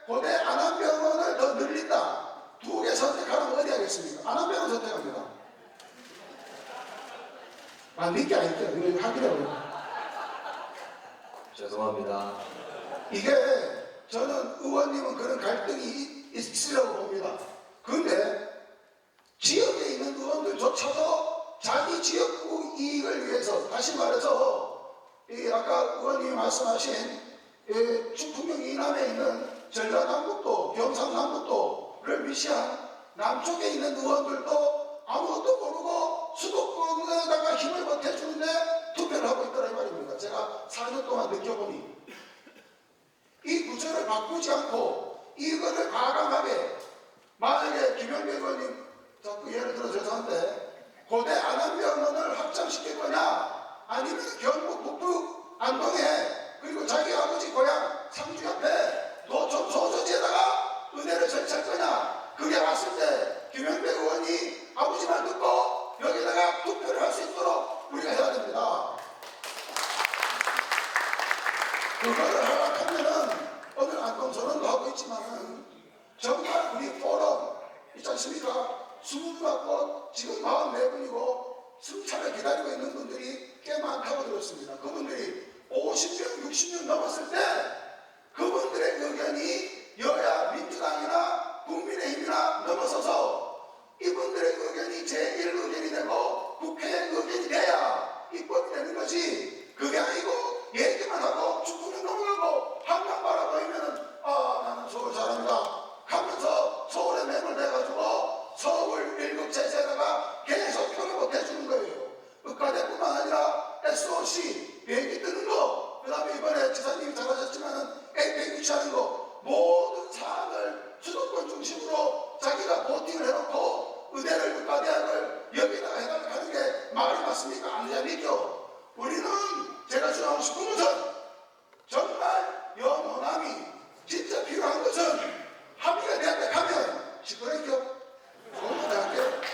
고대 안암병원을 더 늘린다. 두 개 선택하면 어디 하겠습니까? 안암병원 선택합니다. 안 믿게 아니죠. 이거 확인해보세요. 죄송합니다. 이게 저는 의원님은 그런 갈등이 있으라고 봅니다. 그런데 지역에 있는 의원들조차도 자기 지역구 이익을 위해서 다시 말해서 아까 의원님이 말씀하신 충북역 이남에 있는 전라남북도 경상남북도를 위시한 남쪽에 있는 의원들도 아무것도 모르고 수도권에다가 힘을 보태주는데 투표를 하고 있더라 이 말입니다. 제가 4년 동안 느껴보니 이 구조를 바꾸지 않고 이거를 과감하게 만약에 김영배 의원님 자꾸 예를 들어 죄송한데 고대 안암병원을 확장시킬 거냐 아니면 경북 북부 안동에 그리고 자기 아버지 고향 상주 옆에 노천 소저지에다가 의대를 설치할 거냐 그게 왔을 때 김영배 의원이 아버지 말 듣고 여기다가 투표를 할 수 있도록 우리가 해야 됩니다. 그거를 하락하면은 오늘 안동선언도 하고 있지만은 정말 우리 포럼 있지 않습니까? 수문 받고 지금 44분이고 승차를 기다리고 있는 분들이 꽤 많다고 들었습니다. 그분들이 50명, 60명 넘었을 때 그분들의 의견이 여야 민주당이나 국민의힘이나 넘어서서 이분들의 의견이 제1의견이 되고 국회의 의견이 돼야 입법이 되는 거지. 그게 아니고 얘기만 하고 축구는 넘어가고 한강 바라보이면은 나는 서울 사람이다 하면서 서울에 매몰돼가지고 서울 7제세다가 계속 표를 못해주는 거예요. 의과대뿐만 아니라 SOC 비행기 뜨는 거, 그 다음에 이번에 지사님이 잘하셨지만은 에이펙 유치하는 거 모든 사안을 수도권 중심으로 자기가 보팅을 해놓고 의대를 의과대학을 여기다가 해달라고 하는 게 말이 맞습니까? 아니냐니까. 우리는 제가 주장하고 싶은 것은 정말 영호남이 진짜 필요한 것은 합의가 되었다 하면 시끄러니까 동문대학교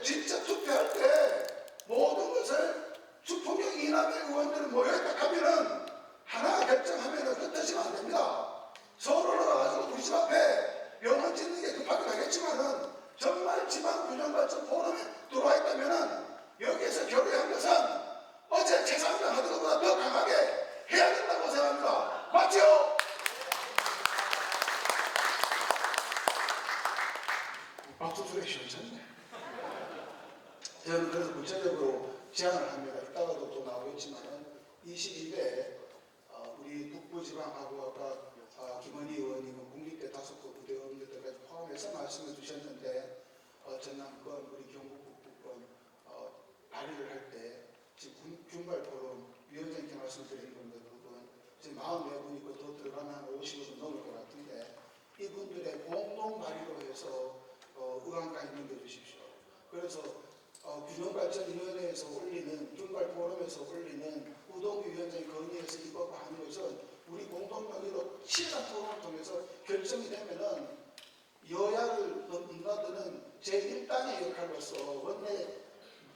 진짜 투표할 때 모든 것을 축풍역 이남의 의원들을 모여있다 하면은 하나 결정하면은 흩어지면 안 됩니다. 서울로 가가지고 우리 집 앞에 병원 짓는 게 급하게 가겠지만은 정말 지방균형발전 포럼에 들어와 있다면은 여기에서 결의한 것은 어제 최상병 하던 것보다 더 강하게 해야 된다고 생각합니다. 맞죠? 박수 소리 시원찮네. 저는 그래서 구체적으로 제안을 합니다. 이따가도 또 나오겠지만은 22대 우리 북부지방하고 아까 김은희 의원님은 국립대 5개 부대의원들까지 포함해서 말씀해 주셨는데 전남권 우리 경북 북부권 발의를 할 때 지금 군발포럼 위원장님께 말씀드리는 건데 그건 지금 44분 있고 더 들어가면 한 50분 넘을 것 같은데 이분들의 공동 발의로 해서 의안까지 넘겨주십시오. 그래서 균형발전위원회에서 올리는 군발포럼에서 올리는 우동규 위원장이 건의해서 입법하는 것은 우리 공동명의로 시간 토론을 통해서 결정이 되면은 여야를 넘나드는 제1당의 역할로서 원내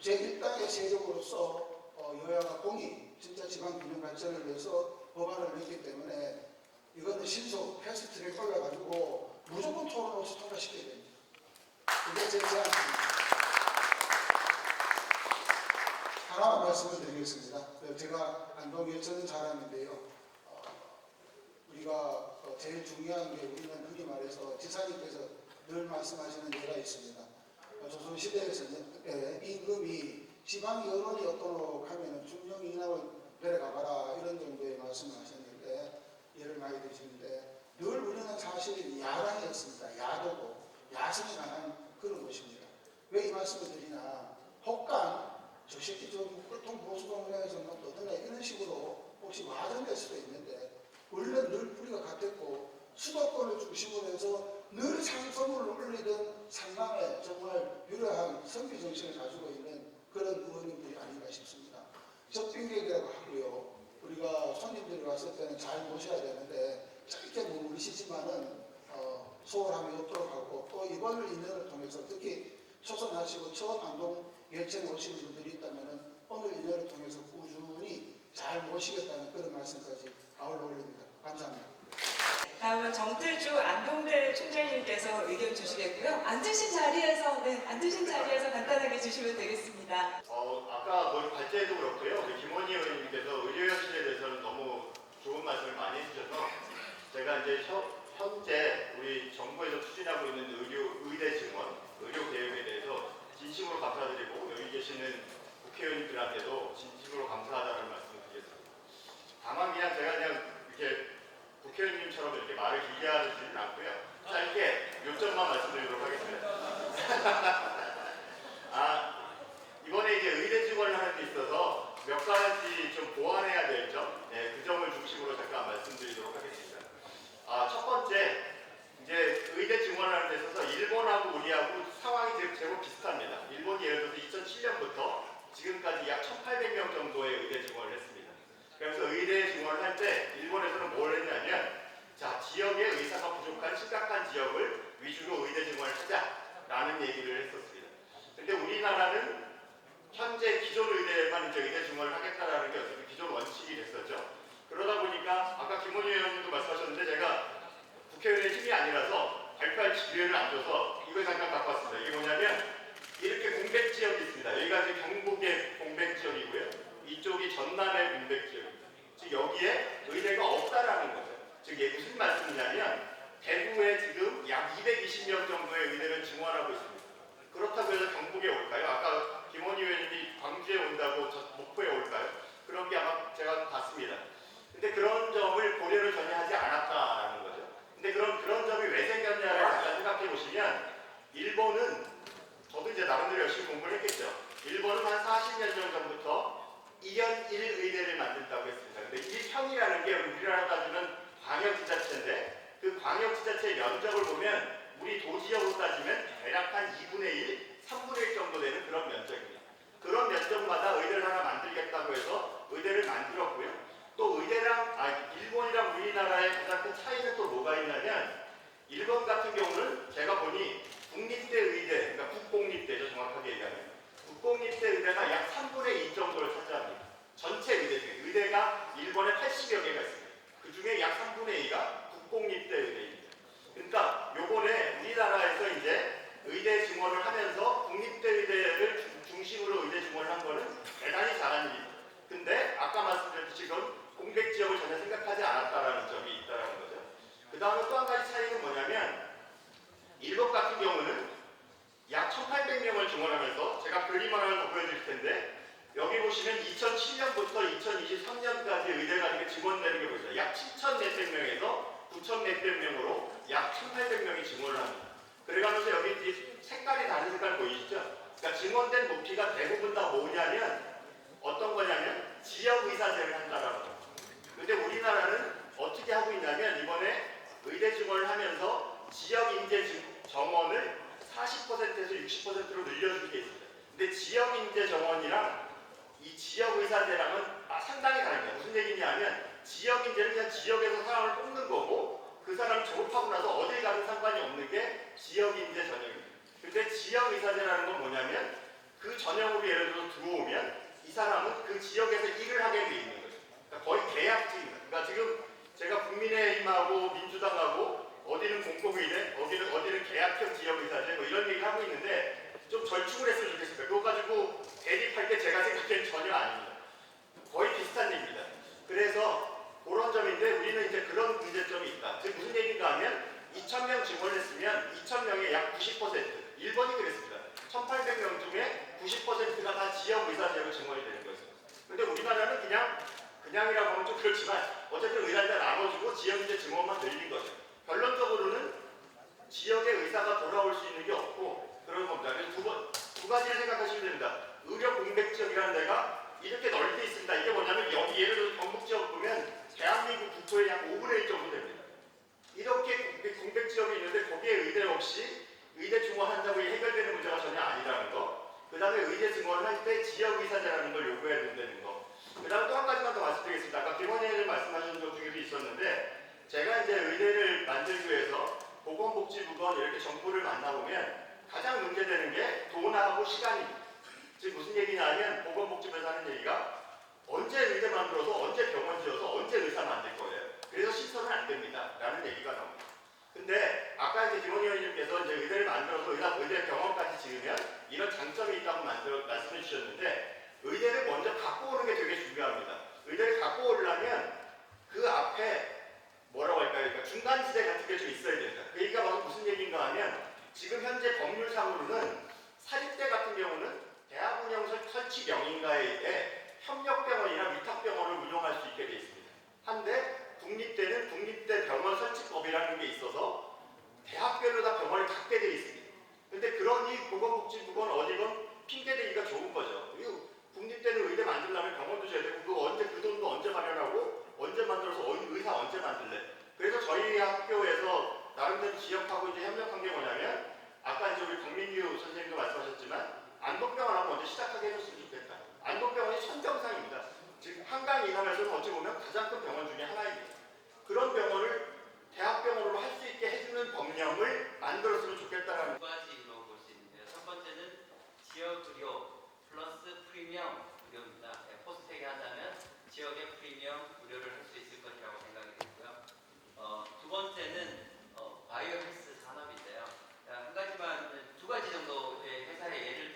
제1당의 세력으로서 여야가 공히 진짜 지방 균형 발전을 위해서 법안을 냈기 때문에 이거는 신속 패스트트랙 올려가지고 무조건 토론으로서 통과시켜야 됩니다. 그게 제 제안입니다. 하나만 말씀을 드리겠습니다. 제가 안동 예천 사람인데요. 우리가 제일 중요한 게 우리는 흔히 말해서 지사님께서 늘 말씀하시는 예가 있습니다. 조선시대에서는 임금이 지방 여론이 어떠노 하면 중령 이남을 데려가봐라 이런 정도의 말씀을 하셨는데 예를 많이 드시는데 늘 우리는 사실 야당이었습니다. 야도고 야성이 강한 그런 곳입니다. 왜 이 말씀을 드리나 혹간 저 새끼 저 꿀통 보수동네에서 뭐 떠드네 이런 식으로 혹시 와전될 수도 있는데 원래 늘 뿌리가 같았고 수도권을 중심으로 해서 늘 상성을 올리던 상남에 정말 유려한 선비 정신을 가지고 있는 그런 의원님들이 아닌가 싶습니다. 적빈객이라고 하고요. 우리가 손님들이 왔을 때는 잘 모셔야 되는데 짧게 머무르시지만은 소홀함이 없도록 하고 또 이번 인연을 통해서 특히 초선하시고 첫 안동 예천에 오시는 분들이 있다면 오늘 인연을 통해서 꾸준히 잘 모시겠다는 그런 말씀까지 아울러 올립니다. 감사합니다. 다음은 정틀주 안동대 총장님께서 의견 주시겠고요. 앉으신 자리에서 간단하게 주시면 되겠습니다. 아까 발제도 그렇고요. 우리 김원희 의원님께서 의료혁신에 대해서는 너무 좋은 말씀을 많이 해주셔서 제가 이제 현재 우리 정부에서 추진하고 있는 의대 증원, 의료 개혁에 대해서 진심으로 감사드리고 여기 계시는 국회의원님들한테도 진심으로 감사하다는 말씀을 드리겠습니다. 다만 제가 이렇게 국회의원님처럼 이렇게 말을 길게 하지는 않고요. 짧게 요점만 말씀드리도록 하겠습니다. 이번에 이제 의대 증원을 하는 데 있어서 몇 가지 좀 보완해야 될 점, 그 점을 중심으로 잠깐 말씀드리도록 하겠습니다. 첫 번째, 이제 의대 증원을 하는 데 있어서 일본하고 우리하고 상황이 제법 비슷합니다. 일본이 예를 들어서 2007년부터 지금까지 약 1,800명 정도의 의대 증원을 했습니다. 그래서 의대 증원을 할 때 일본에서는 뭘 했냐면 지역에 의사가 부족한 심각한 지역을 위주로 의대 증원을 하자라는 얘기를 했었습니다. 근데 우리나라는 현재 기존 의대만 이제 의대 증원을 하겠다라는 게 어차피 기존 원칙이 됐었죠. 그러다 보니까 아까 김원희 의원님도 말씀하셨는데 제가 국회의원의 힘이 아니라서 발표할 기회를 안 줘서 이걸 잠깐 갖고 왔습니다. 이게 뭐냐면 이렇게 공백 지역이 있습니다. 여기가 이제 경북의 공백 지역이고요. 이쪽이 전남의 공백 지역입니다. 즉 여기에 의대가 없다라는 거죠. 즉 이게 무슨 말씀이냐면 대구에 지금 약 220명 정도의 의대를 증원하고 있습니다. 그렇다고 해서 경북에 올까요? 아까 김원희 의원님이 광주에 온다고 목포에 올까요? 그런 게 아마 제가 봤습니다. 근데 그런 점을 고려를 전혀 하지 않았다라는 거죠. 근데 그런 점이 왜 생겼냐를 잠깐 생각해 보시면 일본은 저도 이제 나름대로 열심히 공부를 했겠죠. 일본은 한 40년 전부터 2년 1의대를 만든다고 했습니다. 근데 1평이라는 게 우리나라 따지면 광역지자체인데 그 광역지자체의 면적을 보면 우리 도지역으로 따지면 대략 한 2분의 1, 3분의 1 정도 되는 그런 면적입니다. 그런 면적마다 의대를 하나 만들겠다고 해서 의대를 만들었고요. 또 일본이랑 우리나라의 가장 큰 차이는 또 뭐가 있냐면 일본 같은 경우는 제가 보니 국립대 의대, 그러니까 국공립대죠 정확하게 얘기하면 국공립대 의대가 약 3분의 2 정도를 차지합니다. 전체 의대 중에 의대가 일본에 80여 개가 있습니다. 그 중에 약 3분의 2가 국공립대 의대입니다. 그러니까 요번에 우리나라에서 이제 의대 증원을 하면서 국립대 의대를 중심으로 의대 증원을 한 거는 대단히 잘한 일입니다. 근데 아까 말씀드렸듯이 이건 공백 지역을 전혀 생각하지 않았다라는 점이 있다라는 거죠. 그 다음에 또 한 가지 차이는 뭐냐면 일본 같은 경우는 약 1,800명을 증원하면서 제가 그림 하나를 더 보여드릴 텐데 여기 보시면 2007년부터 2023년까지 의대가 이렇게 증원되는 게 보이죠. 약 7,400명에서 9,400명으로 약 1,800명이 증원을 합니다. 그래가면서 여기 색깔이 다른 색깔 보이시죠? 그러니까 증원된 높이가 대부분 다 뭐냐면 어떤 거냐면 지역 의사제를 한다라는 거예요. 근데 우리나라는 어떻게 하고 있냐면 이번에 의대 증원을 하면서 지역 인재 정원을 40%에서 60%로 늘려준 게 있습니다. 근데 지역 인재 정원이랑 이 지역 의사제랑은 상당히 다릅니다. 무슨 얘기냐면 지역 인재는 그냥 지역에서 사람을 뽑는 거고 그 사람이 졸업하고 나서 어딜 가든 상관이 없는 게 지역 인재 전형입니다. 근데 지역 의사제라는 건 뭐냐면 그 전형으로 예를 들어서 들어오면 이 사람은 그 지역에서 일을 하게 돼 있는 거죠. 그러니까 거의 계약직입니다. 그러니까 지금 제가 국민의힘하고 민주당하고 어디는 공공의대, 어디는 계약형 지역의사제 뭐 이런 얘기를 하고 있는데 좀 절충을 했으면 좋겠습니다. 그거 가지고 대립할 때 제가 생각엔 전혀 아닙니다. 거의 비슷한 얘기입니다. 그래서 그런 점인데 우리는 이제 그런 문제점이 있다. 즉 무슨 얘기인가 하면 2,000명 증원을 했으면 2,000명의 약 90%, 일본이 그랬습니다. 1,800명 중에 90%가 다 지역 의사제로 증원이 되는 거였습니다. 근데 우리나라는 그냥이라고 하면 좀 그렇지만 어쨌든 의사를 나눠주고 지역의제 증원만 늘린 거죠. 결론적으로는 지역의 의사가 돌아올 수 있는 게 없고 그런 겁니다. 그래서 두 가지를 생각하시면 됩니다. 의료 공백 지역이라는 데가 이렇게 넓게 있습니다. 이게 뭐냐면 여기 예를 들어서 경북 지역 보면 대한민국 국토의 약 5분의 1 정도 됩니다. 이렇게 공백 지역이 있는데 거기에 의대 없이 의대 증원한다고 해결되는 문제가 전혀 아니라는 거. 그 다음에 의대 증원을 할 때 지역 의사제라는 걸 요구해야 된다는 거. 그 다음에 또 한 가지만 더 말씀드리겠습니다. 아까 김원희 의원님 말씀하신 것 중에도 있었는데 제가 이제 의대를 만들기 위해서 보건복지부건 이렇게 정부를 만나보면 가장 문제되는 게 돈하고 시간입니다. 즉 무슨 얘기냐면 보건복지부에서 하는 얘기가 언제 의대 만들어서 언제 병원 지어서 언제 의사 만들 거예요. 그래서 신설은 안 됩니다. 라는 얘기가 나옵니다. 근데 아까 이제 김원희 의원님께서 이제 의대를 만들어서 의대 병원까지 지으면 이런 장점이 있다고 말씀해 주셨는데 의대를 먼저 갖고 오는 게 되게 중요합니다. 의대를 갖고 오려면 그 앞에 뭐라고 할까요? 그러니까 중간지대 같은 게 좀 있어야 된다. 그 얘기가 바로 무슨 얘기인가 하면 지금 현재 법률상으로는 사립대 같은 경우는 대학 운영 설치 명인가에 의해 협력병원이나 위탁병원을 운영할 수 있게 돼 있습니다. 한데 국립대는 국립대 병원 설치법이라는 게 있어서 대학별로 다 병원을 갖게 돼 있습니다. 근데 그러니 보건복지부건 어디건 핑계대기가 좋은 거죠. 국립대는 의대 만들려면 병원도 줘야 되고 그 돈도 언제 마련하고 언제 만들어서 의사 언제 만들래? 그래서 저희 학교에서 나름대로 지역하고 이제 협력한 게 뭐냐면 아까 이제 우리 박민규 선생님도 말씀하셨지만 안동병원하고 먼저 시작하게 해줬으면 좋겠다. 안동병원이 천정상입니다. 즉 한강 이남에서는 어찌 보면 가장 큰 병원 중에 하나입니다. 그런 병원을 대학병원으로 할 수 있게 해주는 법령을 만들었으면 좋겠다라는. 두 가지로 볼 수 있는데요. 첫 번째는 지역 의료 플러스 프리미엄 의료입니다. 포스텍에 하자면 지역의 프리미엄 의료를 할 수 있을 것이라고 생각이 되고요. 두 번째는 바이오 헬스 산업인데요. 한 가지만 두 가지 정도의 회사의 예를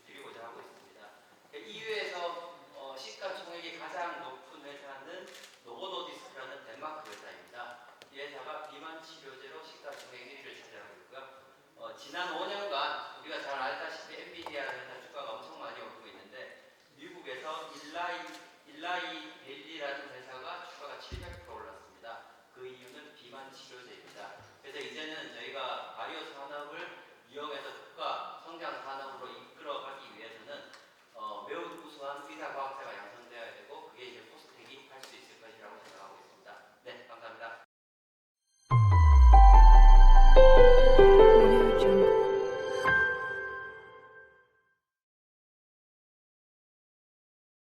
드리고자 하고 있습니다. EU에서 시가총액이 가장 높은 회사는 노보노디스크라는 덴마크 회사입니다. 이 회사가 비만 치료제로 시가총액 1위를 차지하고 있고요. 지난 5년간 우리가 잘 알다시피 엔비디아라는 회사 주가가 엄청 많이 오르고 있는데 미국에서 일라이 벨리라는 회사가 주가가 700% 올랐습니다. 그 이유는 비만 치료제입니다. 그래서 이제는 저희가 바이오 산업